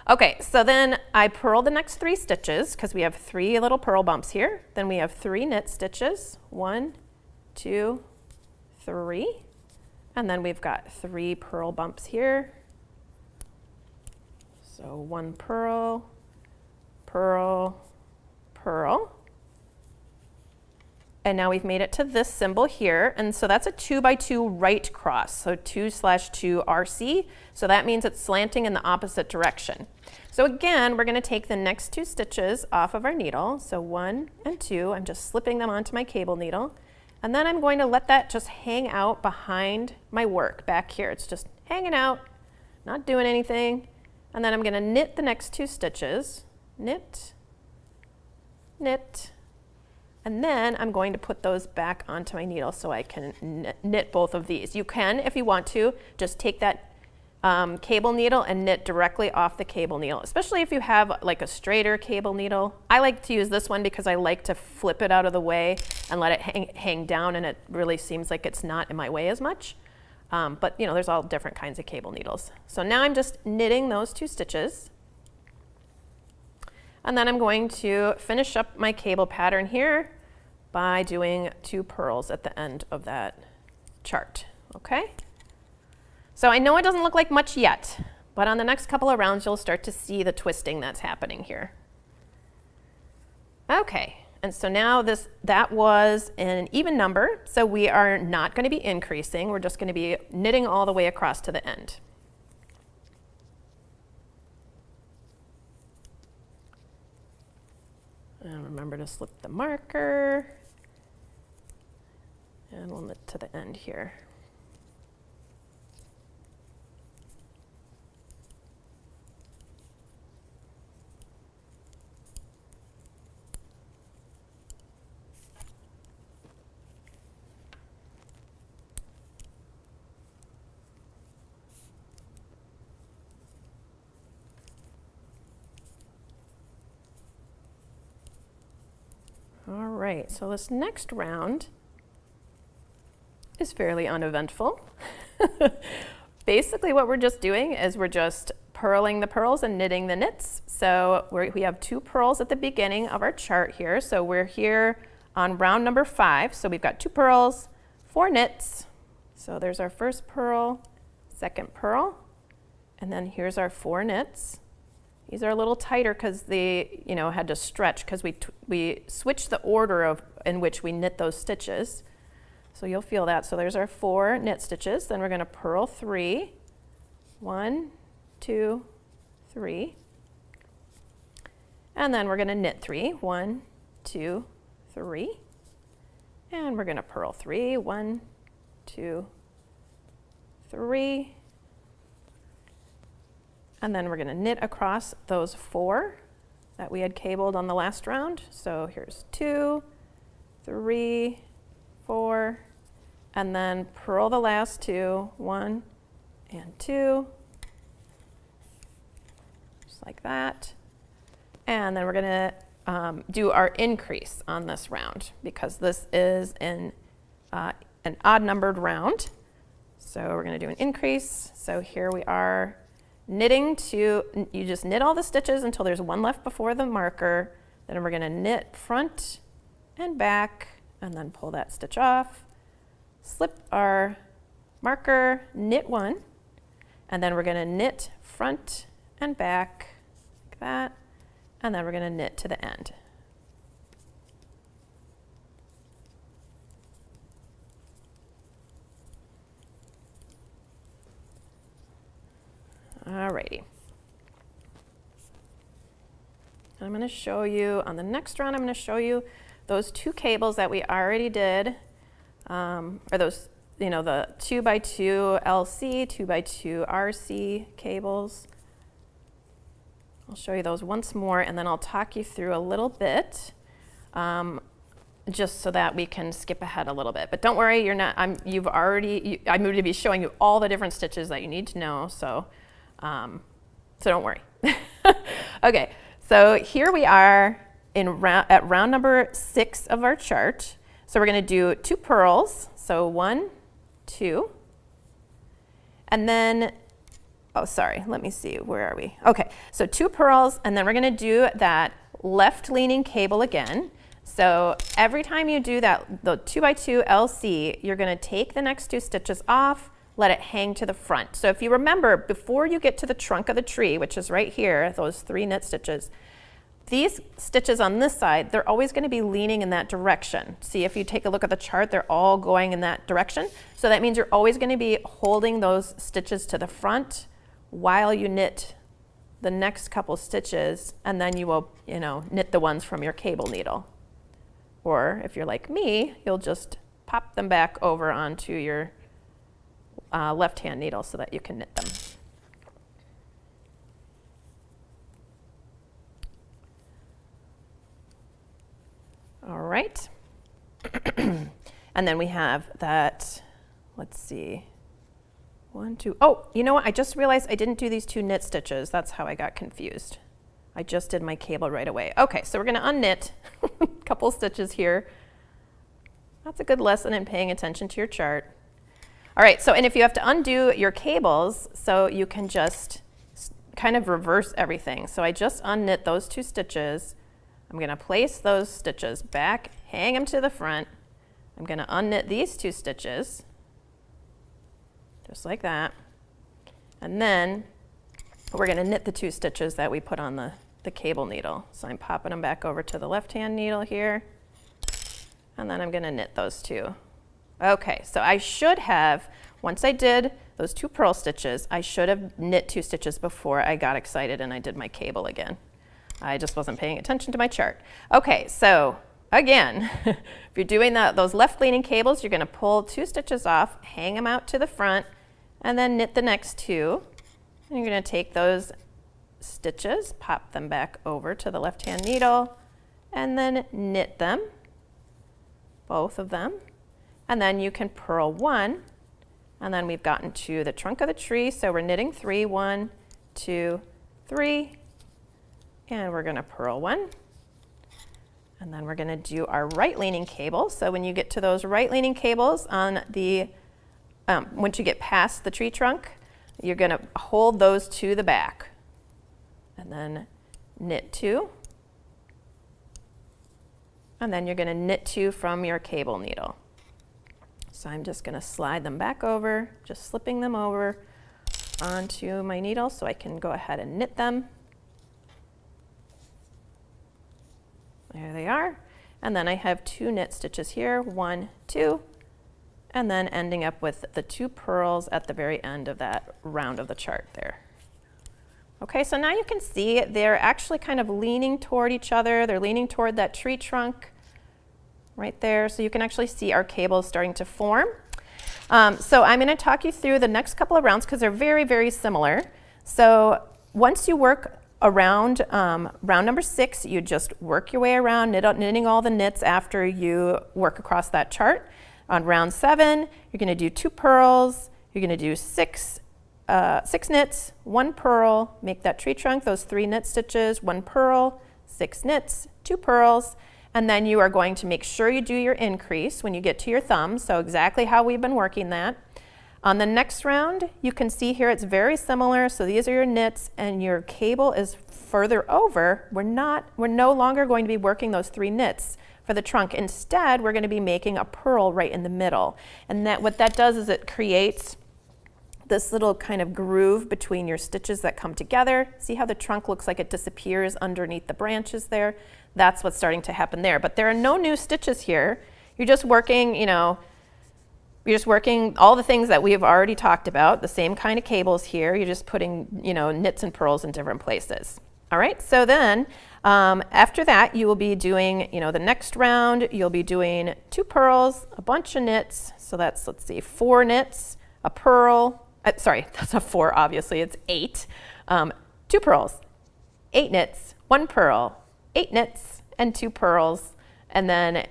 Okay, so then I purl the next 3 stitches because we have 3 little purl bumps here. Then we have 3 knit stitches, 1, 2, 3. And then we've got 3 purl bumps here. So 1 purl, purl, purl. And now we've made it to this symbol here. And so that's a 2x2 right cross. So 2/2 RC. So that means it's slanting in the opposite direction. So again, we're going to take the next 2 stitches off of our needle. So 1 and 2, I'm just slipping them onto my cable needle. And then I'm going to let that just hang out behind my work back here. It's just hanging out, not doing anything. And then I'm going to knit the next 2 stitches. Knit, knit. And then I'm going to put those back onto my needle so I can knit both of these. You can, if you want to, just take that cable needle and knit directly off the cable needle, especially if you have like a straighter cable needle. I like to use this one because I like to flip it out of the way and let it hang down, and it really seems like it's not in my way as much. But you know, there's all different kinds of cable needles. So now I'm just knitting those 2 stitches. And then I'm going to finish up my cable pattern here by doing 2 purls at the end of that chart, okay? So I know it doesn't look like much yet, but on the next couple of rounds you'll start to see the twisting that's happening here. Okay, and so now that was an even number, so we are not going to be increasing, we're just going to be knitting all the way across to the end. And remember to slip the marker, and we'll knit to the end here. All right, so this next round is fairly uneventful. Basically what we're just doing is we're just purling the purls and knitting the knits. So we have 2 purls at the beginning of our chart here. So we're here on round number 5. So we've got 2 purls, 4 knits. So there's our first purl, second purl, and then here's our 4 knits. These are a little tighter because they, had to stretch because we switched the order in which we knit those stitches. So you'll feel that. So there's our 4 knit stitches. Then we're going to purl 3. 1, 2, 3. And then we're going to knit 3. 1, 2, 3. And we're going to purl 3. 1, 2, 3. And then we're going to knit across those 4 that we had cabled on the last round. So here's 2, 3, 4, and then purl the last 2, 1 and 2, just like that. And then we're going to do our increase on this round because this is an odd numbered round. So we're going to do an increase. So here we are. Knitting you just knit all the stitches until there's 1 left before the marker. Then we're going to knit front and back and then pull that stitch off, slip our marker, knit 1, and then we're going to knit front and back like that, and then we're going to knit to the end. Alrighty. I'm going to show you, on the next round, I'm going to show you those 2 cables that we already did, or those, the 2x2 LC, 2x2 RC cables. I'll show you those once more, and then I'll talk you through a little bit, just so that we can skip ahead a little bit. But don't worry, I'm going to be showing you all the different stitches that you need to know, so don't worry. Okay, so here we are at round number 6 of our chart. So we're going to do 2 purls. So 1, 2, and then, oh, sorry, let me see, where are we? Okay, so 2 purls, and then we're going to do that left leaning cable again. So every time you do that, the 2x2 LC, you're going to take the next 2 stitches off, let it hang to the front. So if you remember, before you get to the trunk of the tree, which is right here, those 3 knit stitches, these stitches on this side, they're always going to be leaning in that direction. See, if you take a look at the chart, they're all going in that direction. So that means you're always going to be holding those stitches to the front while you knit the next couple stitches, and then you will, knit the ones from your cable needle. Or if you're like me, you'll just pop them back over onto your left-hand needle so that you can knit them. All right. And then we have that, let's see, 1, 2, oh, you know what? I just realized I didn't do these 2 knit stitches. That's how I got confused. I just did my cable right away. Okay, so we're going to unknit a couple stitches here. That's a good lesson in paying attention to your chart. All right, so and if you have to undo your cables, so you can just kind of reverse everything. So I just unknit those 2 stitches. I'm going to place those stitches back, hang them to the front. I'm going to unknit these 2 stitches, just like that. And then we're going to knit the 2 stitches that we put on the cable needle. So I'm popping them back over to the left-hand needle here. And then I'm going to knit those 2. Okay, so I should have, once I did those 2 purl stitches, I should have knit 2 stitches before I got excited and I did my cable again. I just wasn't paying attention to my chart. Okay, so again, if you're doing those left-leaning cables, you're going to pull 2 stitches off, hang them out to the front, and then knit the next 2. And you're going to take those stitches, pop them back over to the left-hand needle, and then knit them, both of them. And then you can purl 1, and then we've gotten to the trunk of the tree, so we're knitting 3, 1, 2, 3, and we're going to purl 1. And then we're going to do our right-leaning cable. So when you get to those right-leaning cables on the, once you get past the tree trunk, you're going to hold those to the back. And then knit 2. And then you're going to knit 2 from your cable needle. So I'm just going to slide them back over, just slipping them over onto my needle so I can go ahead and knit them. There they are. And then I have 2 knit stitches here, 1, 2, and then ending up with the 2 purls at the very end of that round of the chart there. Okay, so now you can see they're actually kind of leaning toward each other. They're leaning toward that tree trunk right there. So you can actually see our cables starting to form. So I'm going to talk you through the next couple of rounds because they're very, very similar. So once you work around round number 6, you just work your way around, knitting all the knits after you work across that chart. On round 7, you're going to do 2 purls. You're going to do 6 knits, 1 purl, make that tree trunk, those 3 knit stitches, 1 purl, 6 knits, 2 purls, and then you are going to make sure you do your increase when you get to your thumb, so exactly how we've been working that. On the next round, you can see here it's very similar, so these are your knits and your cable is further over. We're no longer going to be working those 3 knits for the trunk. Instead, we're going to be making a purl right in the middle, and what that does is it creates this little kind of groove between your stitches that come together. See how the trunk looks like it disappears underneath the branches there? That's what's starting to happen there. But there are no new stitches here. You're just working, you're just working all the things that we have already talked about, the same kind of cables here. You're just putting, knits and purls in different places. All right, so then after that, you will be doing, the next round, you'll be doing 2 purls, a bunch of knits. So that's, 4 knits, a purl, sorry, that's a 4, obviously, it's 8. 2 purls, 8 knits, 1 purl, 8 knits, and 2 purls. And then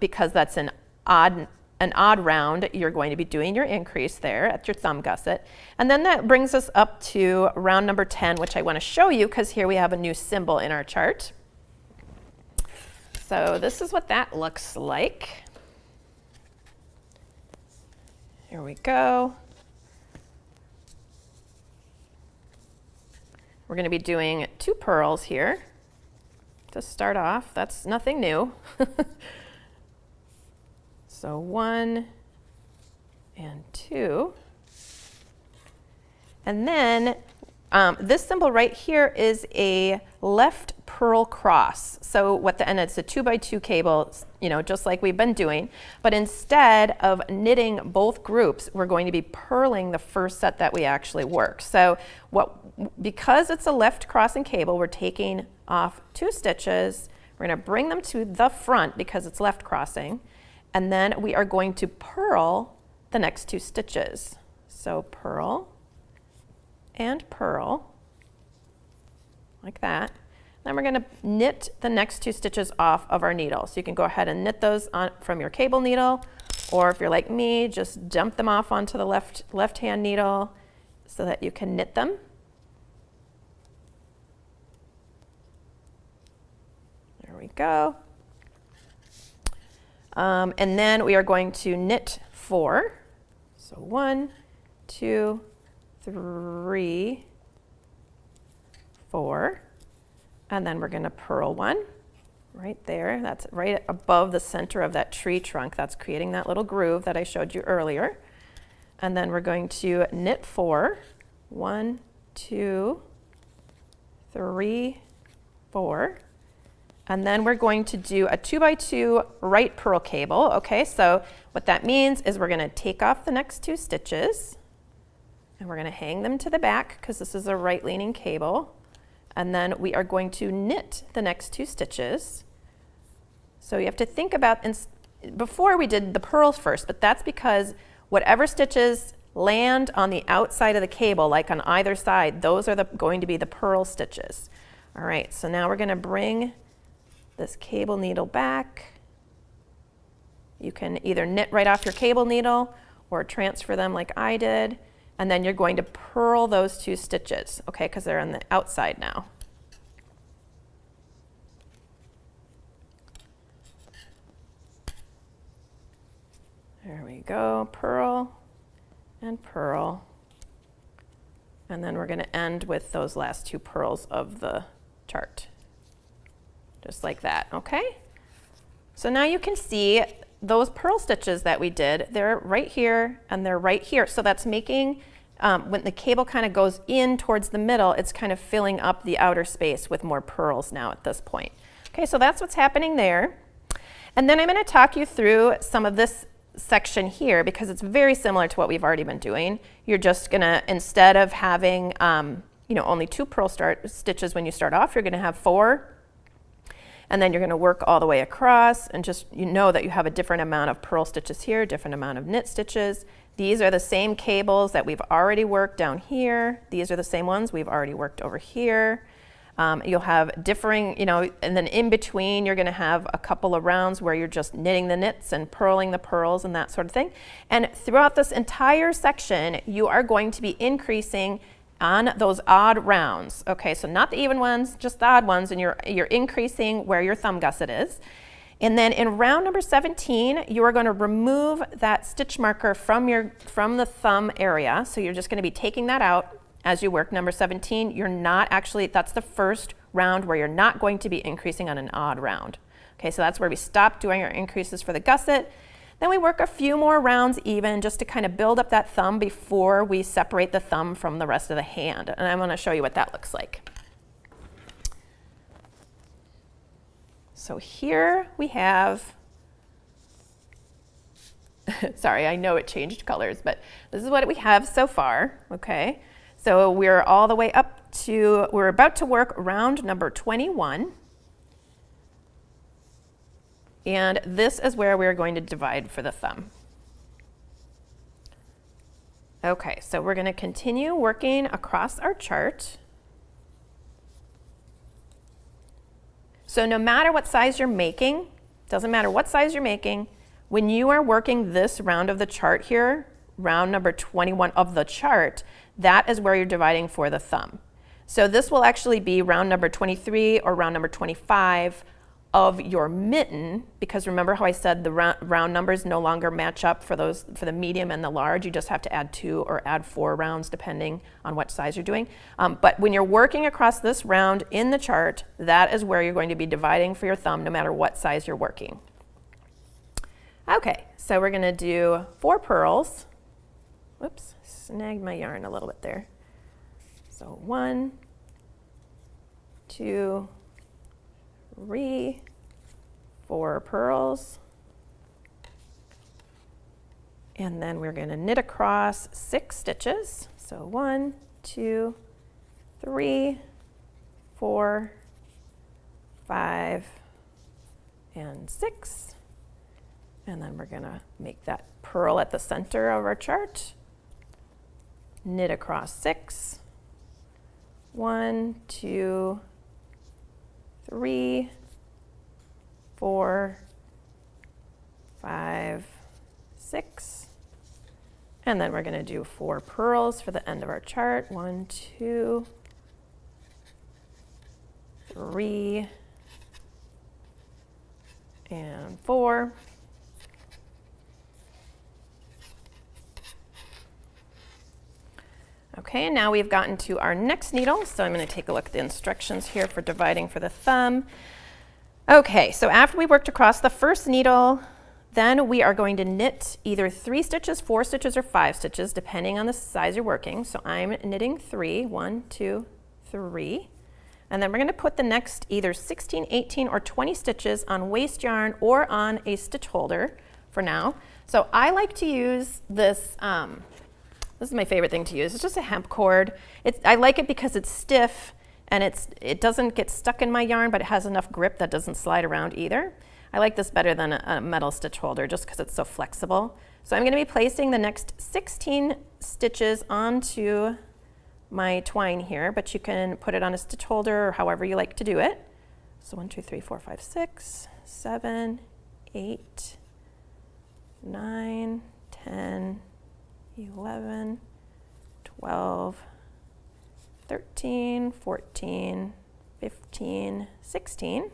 because that's an odd round, you're going to be doing your increase there at your thumb gusset. And then that brings us up to round number 10, which I want to show you because here we have a new symbol in our chart. So this is what that looks like. Here we go. We're going to be doing 2 purls here to start off. That's nothing new. So 1 and 2. And then this symbol right here is a left purl cross. So and it's a 2x2 cable, just like we've been doing, but instead of knitting both groups, we're going to be purling the first set that we actually work. So because it's a left crossing cable, we're taking off 2 stitches. We're going to bring them to the front because it's left crossing, and then we are going to purl the next 2 stitches. So purl and purl, like that. Then we're going to knit the next 2 stitches off of our needle. So you can go ahead and knit those on from your cable needle, or if you're like me, just dump them off onto the left-hand needle so that you can knit them. There we go. And then we are going to knit 4. So 1, 2, 3, 4. And then we're going to purl 1 right there. That's right above the center of that tree trunk. That's creating that little groove that I showed you earlier. And then we're going to knit 4. 1, 2, 3, 4. And then we're going to do a 2x2 right purl cable. Okay, so what that means is we're going to take off the next 2 stitches and we're going to hang them to the back because this is a right leaning cable. And then we are going to knit the next 2 stitches. So you have to think about, before we did the purls first, but that's because whatever stitches land on the outside of the cable, like on either side, those are going to be the purl stitches. All right, so now we're going to bring this cable needle back. You can either knit right off your cable needle or transfer them like I did. And then you're going to purl those 2 stitches, okay, because they're on the outside now. There we go, purl and purl. And then we're going to end with those last 2 purls of the chart. Just like that, okay? So now you can see those purl stitches that we did, they're right here and they're right here. So that's making, when the cable kind of goes in towards the middle, it's kind of filling up the outer space with more purls now at this point. Okay, so that's what's happening there. And then I'm going to talk you through some of this section here because it's very similar to what we've already been doing. You're just going to, instead of having only 2 purl stitches when you start off, you're going to have 4. And then you're going to work all the way across and just that you have a different amount of purl stitches here, different amount of knit stitches. These are the same cables that we've already worked down here. These are the same ones we've already worked over here. You'll have differing, and then in between you're going to have a couple of rounds where you're just knitting the knits and purling the purls and that sort of thing. And throughout this entire section, you are going to be increasing on those odd rounds. Okay, so not the even ones, just the odd ones, and you're increasing where your thumb gusset is. And then in round number 17, you are going to remove that stitch marker from the thumb area. So you're just going to be taking that out as you work number 17. You're not actually, that's the first round where you're not going to be increasing on an odd round. Okay, so that's where we stop doing our increases for the gusset. Then we work a few more rounds even just to kind of build up that thumb before we separate the thumb from the rest of the hand. And I'm going to show you what that looks like. So here we have, sorry, I know it changed colors, but this is what we have so far, okay? So we're all the way up to, we're about to work round number 21. And this is where we're going to divide for the thumb. Okay, so we're going to continue working across our chart. So no matter what size you're making, doesn't matter what size you're making, when you are working this round of the chart here, round number 21 of the chart, that is where you're dividing for the thumb. So this will actually be round number 23 or round number 25 of your mitten, because remember how I said the round numbers no longer match up for the medium and the large. You just have to add 2 or add 4 rounds depending on what size you're doing. But when you're working across this round in the chart, that is where you're going to be dividing for your thumb no matter what size you're working. Okay, so we're going to do 4 purls. Whoops, snagged my yarn a little bit there. So 1, 2, 3, 4 purls. And then we're going to knit across 6 stitches. So 1, 2, 3, 4, 5, and 6. And then we're going to make that purl at the center of our chart. Knit across 6. 1, 2, 3, 4, 5, 6. And then we're going to do 4 purls for the end of our chart. 1, 2, 3, and 4. Okay, and now we've gotten to our next needle. So I'm going to take a look at the instructions here for dividing for the thumb. Okay, so after we worked across the first needle, then we are going to knit either 3 stitches, 4 stitches, or 5 stitches, depending on the size you're working. So I'm knitting 3, 1, 2, 3. And then we're going to put the next either 16, 18, or 20 stitches on waste yarn or on a stitch holder for now. So I like to use this, this is my favorite thing to use. It's just a hemp cord. I like it because it's stiff and it doesn't get stuck in my yarn, but it has enough grip that doesn't slide around either. I like this better than a metal stitch holder just because it's so flexible. So I'm going to be placing the next 16 stitches onto my twine here, but you can put it on a stitch holder or however you like to do it. So 1, 2, 3, 4, 5, 6, 7, 8, 9, 10, 11, 12, 13, 14, 15, 16.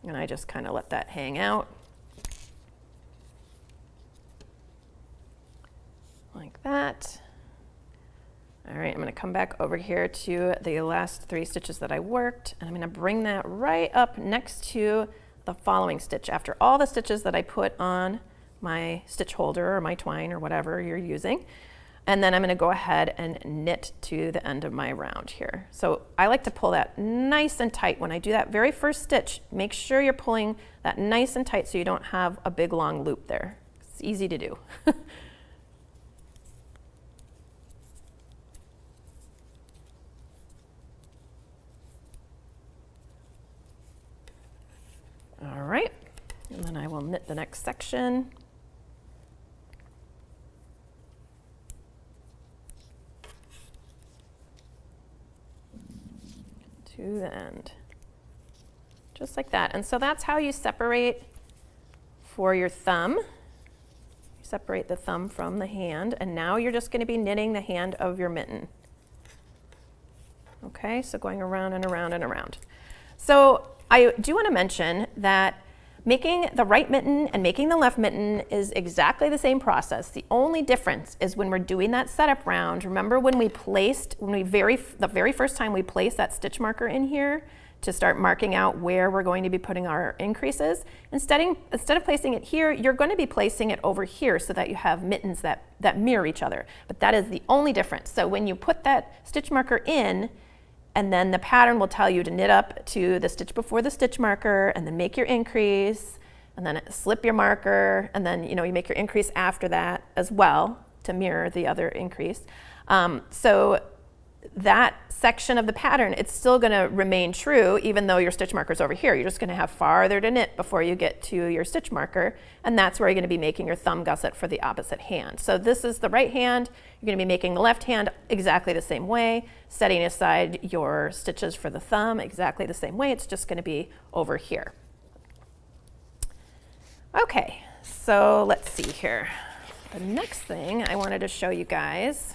And I just kind of let that hang out like that. All right, I'm going to come back over here to the last 3 stitches that I worked, and I'm going to bring that right up next to the following stitch after all the stitches that I put on my stitch holder or my twine or whatever you're using. And then I'm going to go ahead and knit to the end of my round here. So I like to pull that nice and tight. When I do that very first stitch, make sure you're pulling that nice and tight so you don't have a big long loop there. It's easy to do. All right, and then I will knit the next section. To the end, just like that. And so that's how you separate for your thumb. You separate the thumb from the hand, and now you're just going to be knitting the hand of your mitten. Okay, so going around and around and around. So I do want to mention that making the right mitten and making the left mitten is exactly the same process. The only difference is when we're doing that setup round. Remember when we placed, the very first time we placed that stitch marker in here to start marking out where we're going to be putting our increases, instead of placing it here, you're going to be placing it over here so that you have mittens that mirror each other. But that is the only difference. So when you put that stitch marker in, and then the pattern will tell you to knit up to the stitch before the stitch marker and then make your increase and then slip your marker and then you make your increase after that as well to mirror the other increase. So that section of the pattern, it's still going to remain true even though your stitch marker is over here. You're just going to have farther to knit before you get to your stitch marker, and that's where you're going to be making your thumb gusset for the opposite hand. So this is the right hand. You're going to be making the left hand exactly the same way, setting aside your stitches for the thumb exactly the same way. It's just going to be over here. Okay, so let's see here. The next thing I wanted to show you guys,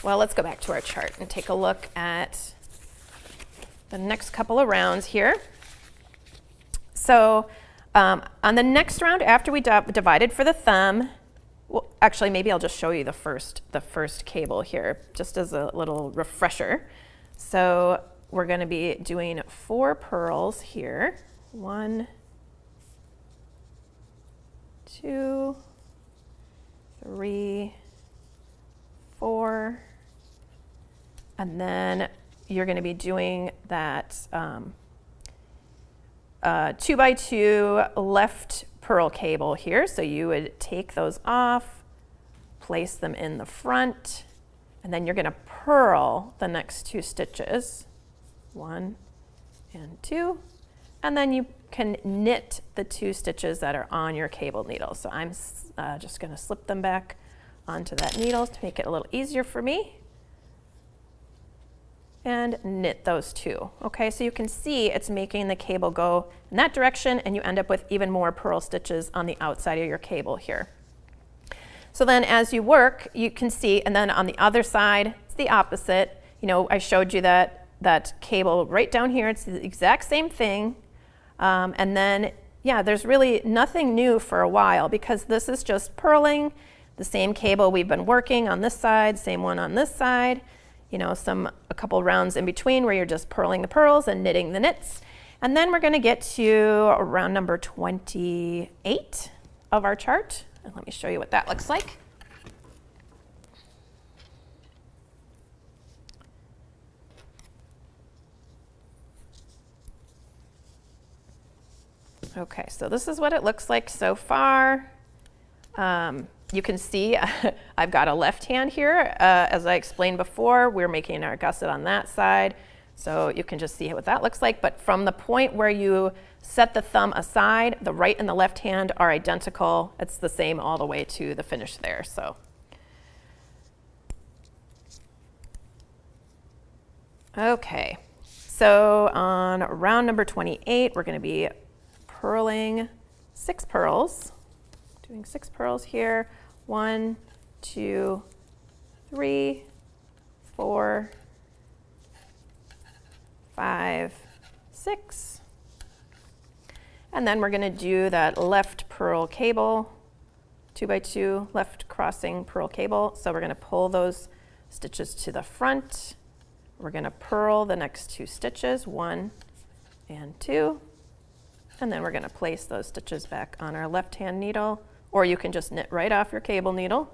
well, let's go back to our chart and take a look at the next couple of rounds here. So on the next round, after we divided for the thumb, well, actually, maybe I'll just show you the first cable here, just as a little refresher. So we're going to be doing 4 purls here. 1, 2, 3, 4, And then you're going to be doing that 2x2 left purl cable here. So you would take those off, place them in the front, and then you're going to purl the next 2 stitches, 1 and 2, and then you can knit the 2 stitches that are on your cable needle. So I'm just going to slip them back onto that needle to make it a little easier for me, and knit those 2. Okay, so you can see it's making the cable go in that direction, and you end up with even more purl stitches on the outside of your cable here. So then as you work, you can see, and then on the other side, it's the opposite. You know, I showed you that cable right down here. It's the exact same thing. And then, yeah, there's really nothing new for a while, because this is just purling the same cable we've been working on this side, same one on this side. You know, a couple rounds in between where you're just purling the purls and knitting the knits. And then we're going to get to round number 28 of our chart. And let me show you what that looks like. Okay, so this is what it looks like so far. You can see I've got a left hand here. As I explained before, we're making our gusset on that side. So you can just see what that looks like. But from the point where you set the thumb aside, the right and the left hand are identical. It's the same all the way to the finish there. So. Okay, so on round number 28, we're going to be purling 6 purls. Doing 6 purls here. 1, 2, 3, 4, 5, 6. And then we're going to do that left purl cable, 2x2 left crossing purl cable. So we're going to pull those stitches to the front. We're going to purl the next 2 stitches, 1 and 2. And then we're going to place those stitches back on our left hand needle, or you can just knit right off your cable needle.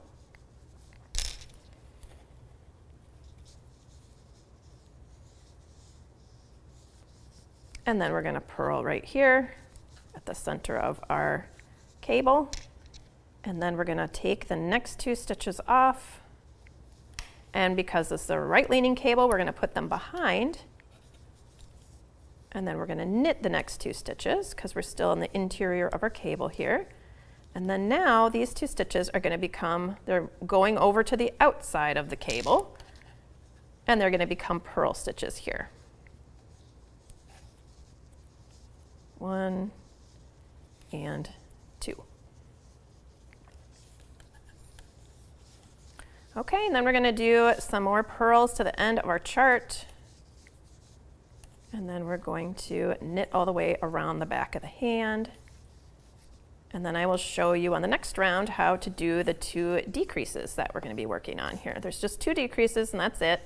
And then we're going to purl right here at the center of our cable. And then we're going to take the next 2 stitches off. And because this is a right leaning cable, we're going to put them behind. And then we're going to knit the next 2 stitches because we're still in the interior of our cable here. And then now these 2 stitches are going to become, they're going over to the outside of the cable, and they're going to become purl stitches here. 1 and 2. Okay, and then we're going to do some more purls to the end of our chart. And then we're going to knit all the way around the back of the hand. And then I will show you on the next round how to do the 2 decreases that we're going to be working on here. There's just 2 decreases and that's it.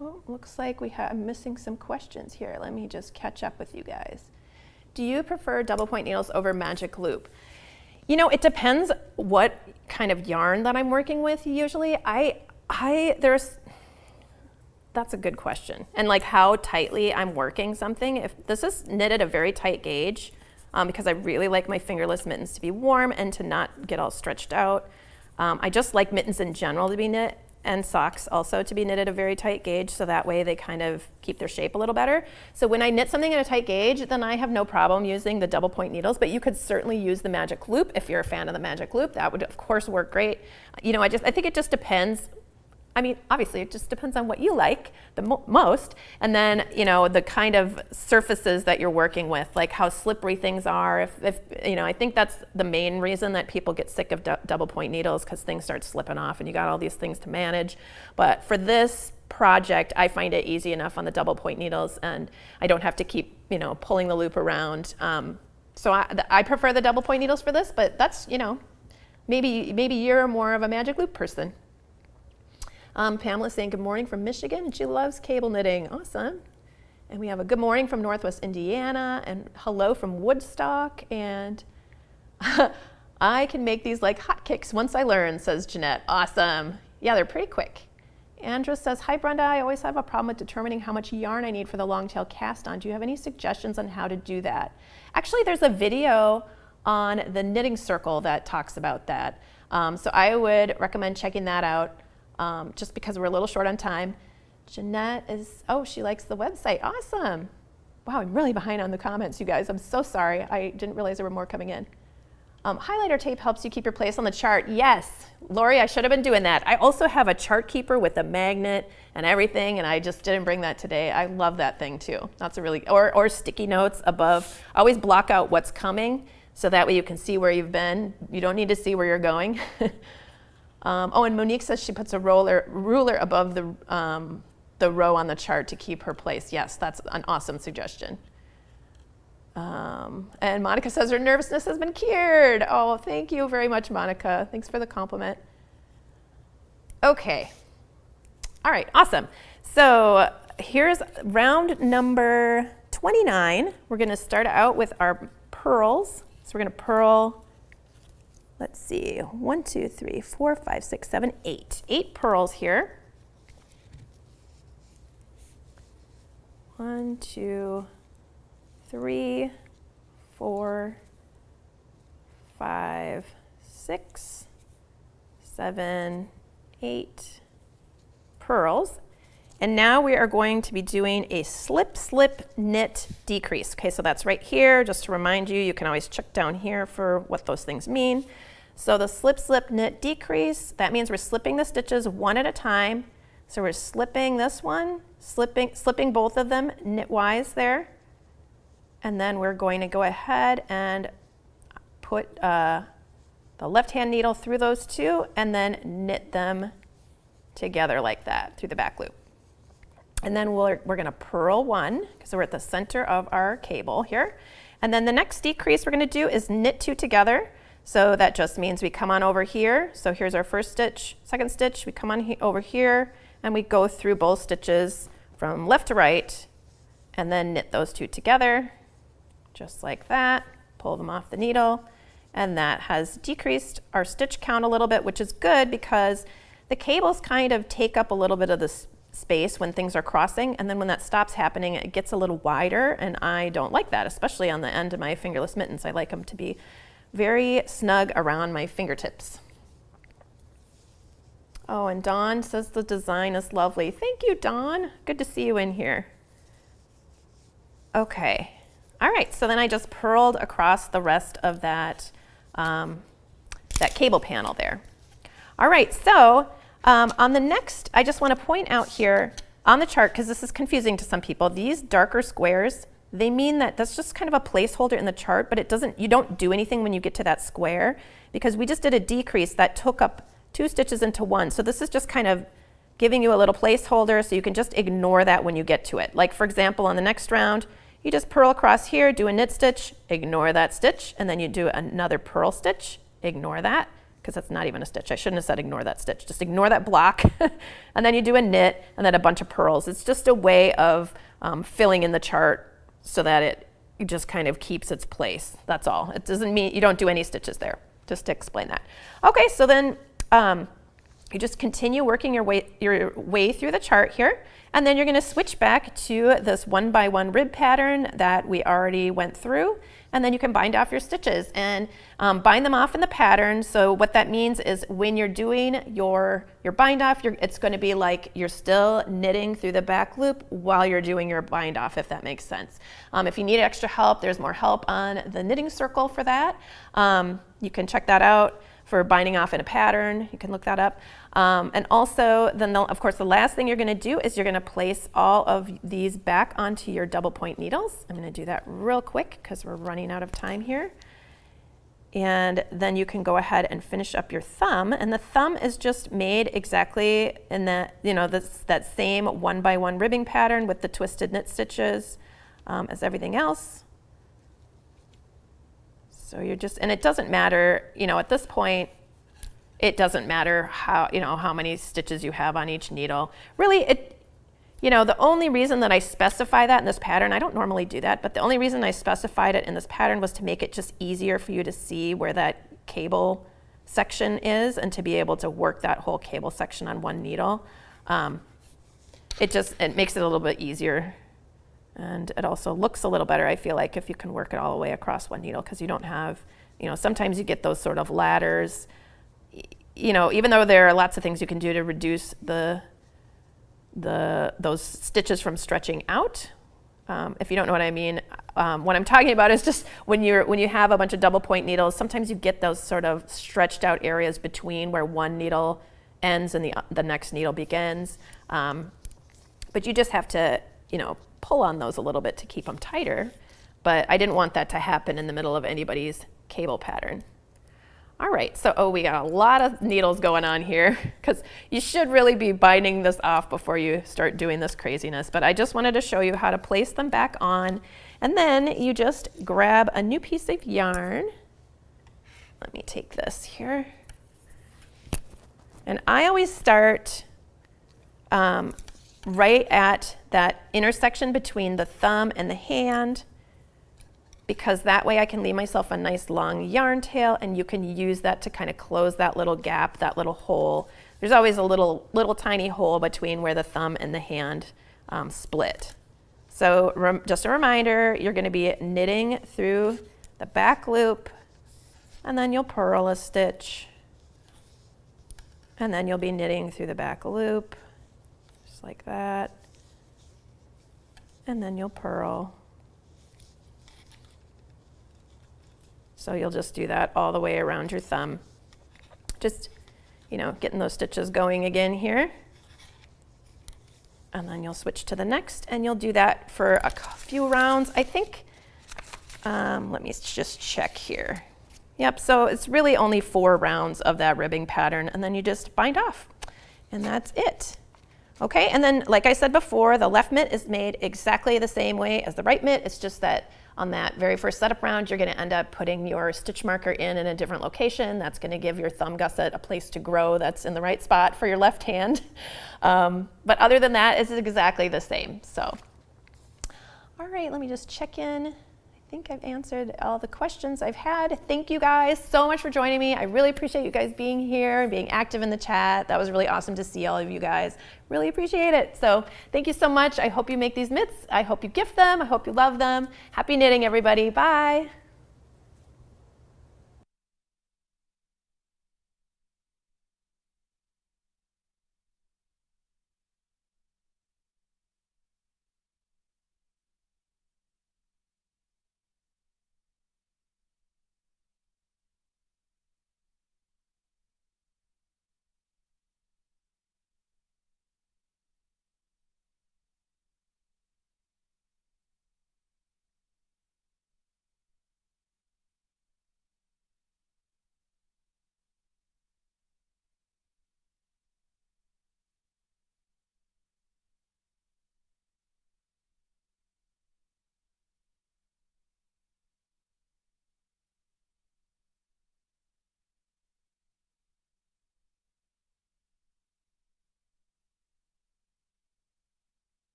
Oh, looks like I'm missing some questions here. Let me just catch up with you guys. Do you prefer double point needles over magic loop? You know, it depends what kind of yarn that I'm working with usually. That's a good question. And like how tightly I'm working something. If this is knitted a very tight gauge, because I really like my fingerless mittens to be warm and to not get all stretched out. I just like mittens in general to be knit, and socks also to be knitted a very tight gauge, so that way they kind of keep their shape a little better. So when I knit something in a tight gauge, then I have no problem using the double point needles, but you could certainly use the magic loop if you're a fan of the magic loop. That would of course work great. You know, I think it just depends. I mean, obviously it just depends on what you like the most, and then, you know, the kind of surfaces that you're working with, like how slippery things are. If you know, I think that's the main reason that people get sick of double point needles, because things start slipping off and you got all these things to manage. But for this project, I find it easy enough on the double point needles, and I don't have to keep, you know, pulling the loop around. So I prefer the double point needles for this, but that's, you know, maybe you're more of a magic loop person. Pamela's saying good morning from Michigan, and she loves cable knitting. Awesome. And we have a good morning from Northwest Indiana, and hello from Woodstock, and I can make these like hotcakes once I learn, says Jeanette. Awesome. Yeah, they're pretty quick. Andra says, hi Brenda, I always have a problem with determining how much yarn I need for the long tail cast on. Do you have any suggestions on how to do that? Actually, there's a video on the Knitting Circle that talks about that. So I would recommend checking that out just because we're a little short on time. Jeanette is, oh, she likes the website. Awesome. Wow, I'm really behind on the comments, you guys. I'm so sorry. I didn't realize there were more coming in. Highlighter tape helps you keep your place on the chart. Yes, Lori, I should have been doing that. I also have a chart keeper with a magnet and everything, and I just didn't bring that today. I love that thing too. That's a really, or sticky notes above. Always block out what's coming so that way you can see where you've been. You don't need to see where you're going. Oh, and Monique says she puts a ruler above the row on the chart to keep her place. Yes, that's an awesome suggestion. And Monica says her nervousness has been cured. Oh, thank you very much, Monica. Thanks for the compliment. Okay. All right, awesome. So here's round number 29. We're going to start out with our pearls. So we're going to purl, let's see, 1, 2, 3, 4, 5, 6, 7, 8. 8 pearls here. 1, 2, 3, 4, 5, 6, 7, 8 pearls. And now we are going to be doing a slip, slip, knit, decrease. Okay, so that's right here. Just to remind you, you can always check down here for what those things mean. So the slip, slip, knit, decrease, that means we're slipping the stitches one at a time. So we're slipping this one, slipping both of them knitwise there. And then we're going to go ahead and put the left-hand needle through those two and then knit them together like that through the back loop. And then we're going to purl one because we're at the center of our cable here. And then the next decrease we're going to do is knit 2 together. So that just means we come on over here. So here's our first stitch, second stitch, we come on over here and we go through both stitches from left to right and then knit those 2 together. Just like that, pull them off the needle, and that has decreased our stitch count a little bit, which is good because the cables kind of take up a little bit of the space when things are crossing, and then when that stops happening, it gets a little wider, and I don't like that, especially on the end of my fingerless mittens. I like them to be very snug around my fingertips. Oh, and Dawn says the design is lovely. Thank you, Dawn. Good to see you in here. Okay. All right, so then I just purled across the rest of that, that cable panel there. All right, so on the next, I just want to point out here on the chart, because this is confusing to some people, these darker squares, they mean that that's just kind of a placeholder in the chart, but it doesn't, you don't do anything when you get to that square, because we just did a decrease that took up 2 stitches into 1. So this is just kind of giving you a little placeholder so you can just ignore that when you get to it. Like for example, on the next round, you just purl across here, do a knit stitch, ignore that stitch, and then you do another purl stitch, ignore that, because that's not even a stitch. I shouldn't have said ignore that stitch. Just ignore that block, and then you do a knit, and then a bunch of purls. It's just a way of filling in the chart so that it just kind of keeps its place. That's all. It doesn't mean you don't do any stitches there, just to explain that. Okay, so then you just continue working your way through the chart here. And then you're going to switch back to this 1x1 rib pattern that we already went through. And then you can bind off your stitches and bind them off in the pattern. So what that means is when you're doing your bind off, it's going to be like you're still knitting through the back loop while you're doing your bind off, if that makes sense. If you need extra help, there's more help on the Knitting Circle for that. You can check that out for binding off in a pattern. You can look that up. And also, then of course, the last thing you're going to do is you're going to place all of these back onto your double point needles. I'm going to do that real quick because we're running out of time here. And then you can go ahead and finish up your thumb. And the thumb is just made exactly in that, that same 1x1 ribbing pattern with the twisted knit stitches as everything else. So you're just, and it doesn't matter, at this point, it doesn't matter how many stitches you have on each needle. Really, the only reason that I specify that in this pattern, I don't normally do that, but the only reason I specified it in this pattern was to make it just easier for you to see where that cable section is and to be able to work that whole cable section on one needle. It makes it a little bit easier, and it also looks a little better, I feel like, if you can work it all the way across one needle, because you don't have, sometimes you get those sort of ladders. Even though there are lots of things you can do to reduce those stitches from stretching out. If you don't know what I mean, what I'm talking about is just when you have a bunch of double point needles, sometimes you get those sort of stretched out areas between where one needle ends and the next needle begins. But you just have to, pull on those a little bit to keep them tighter. But I didn't want that to happen in the middle of anybody's cable pattern. All right, so we got a lot of needles going on here, because you should really be binding this off before you start doing this craziness. But I just wanted to show you how to place them back on. And then you just grab a new piece of yarn. Let me take this here. And I always start right at that intersection between the thumb and the hand, because that way I can leave myself a nice long yarn tail, and you can use that to kind of close that little gap, that little hole. There's always a little tiny hole between where the thumb and the hand split. So just a reminder, you're going to be knitting through the back loop, and then you'll purl a stitch, and then you'll be knitting through the back loop, just like that, and then you'll purl. So you'll just do that all the way around your thumb. Just, getting those stitches going again here. And then you'll switch to the next, and you'll do that for a few rounds. I think, let me just check here. Yep, so it's really only 4 rounds of that ribbing pattern, and then you just bind off, and that's it. Okay, and then like I said before, the left mitt is made exactly the same way as the right mitt. It's just that on that very first setup round, you're going to end up putting your stitch marker in a different location. That's going to give your thumb gusset a place to grow that's in the right spot for your left hand. But other than that, it's exactly the same. So, all right, let me just check in. I think I've answered all the questions I've had. Thank you guys so much for joining me. I really appreciate you guys being here and being active in the chat. That was really awesome to see all of you guys. Really appreciate it. So thank you so much. I hope you make these mitts. I hope you gift them. I hope you love them. Happy knitting, everybody. Bye.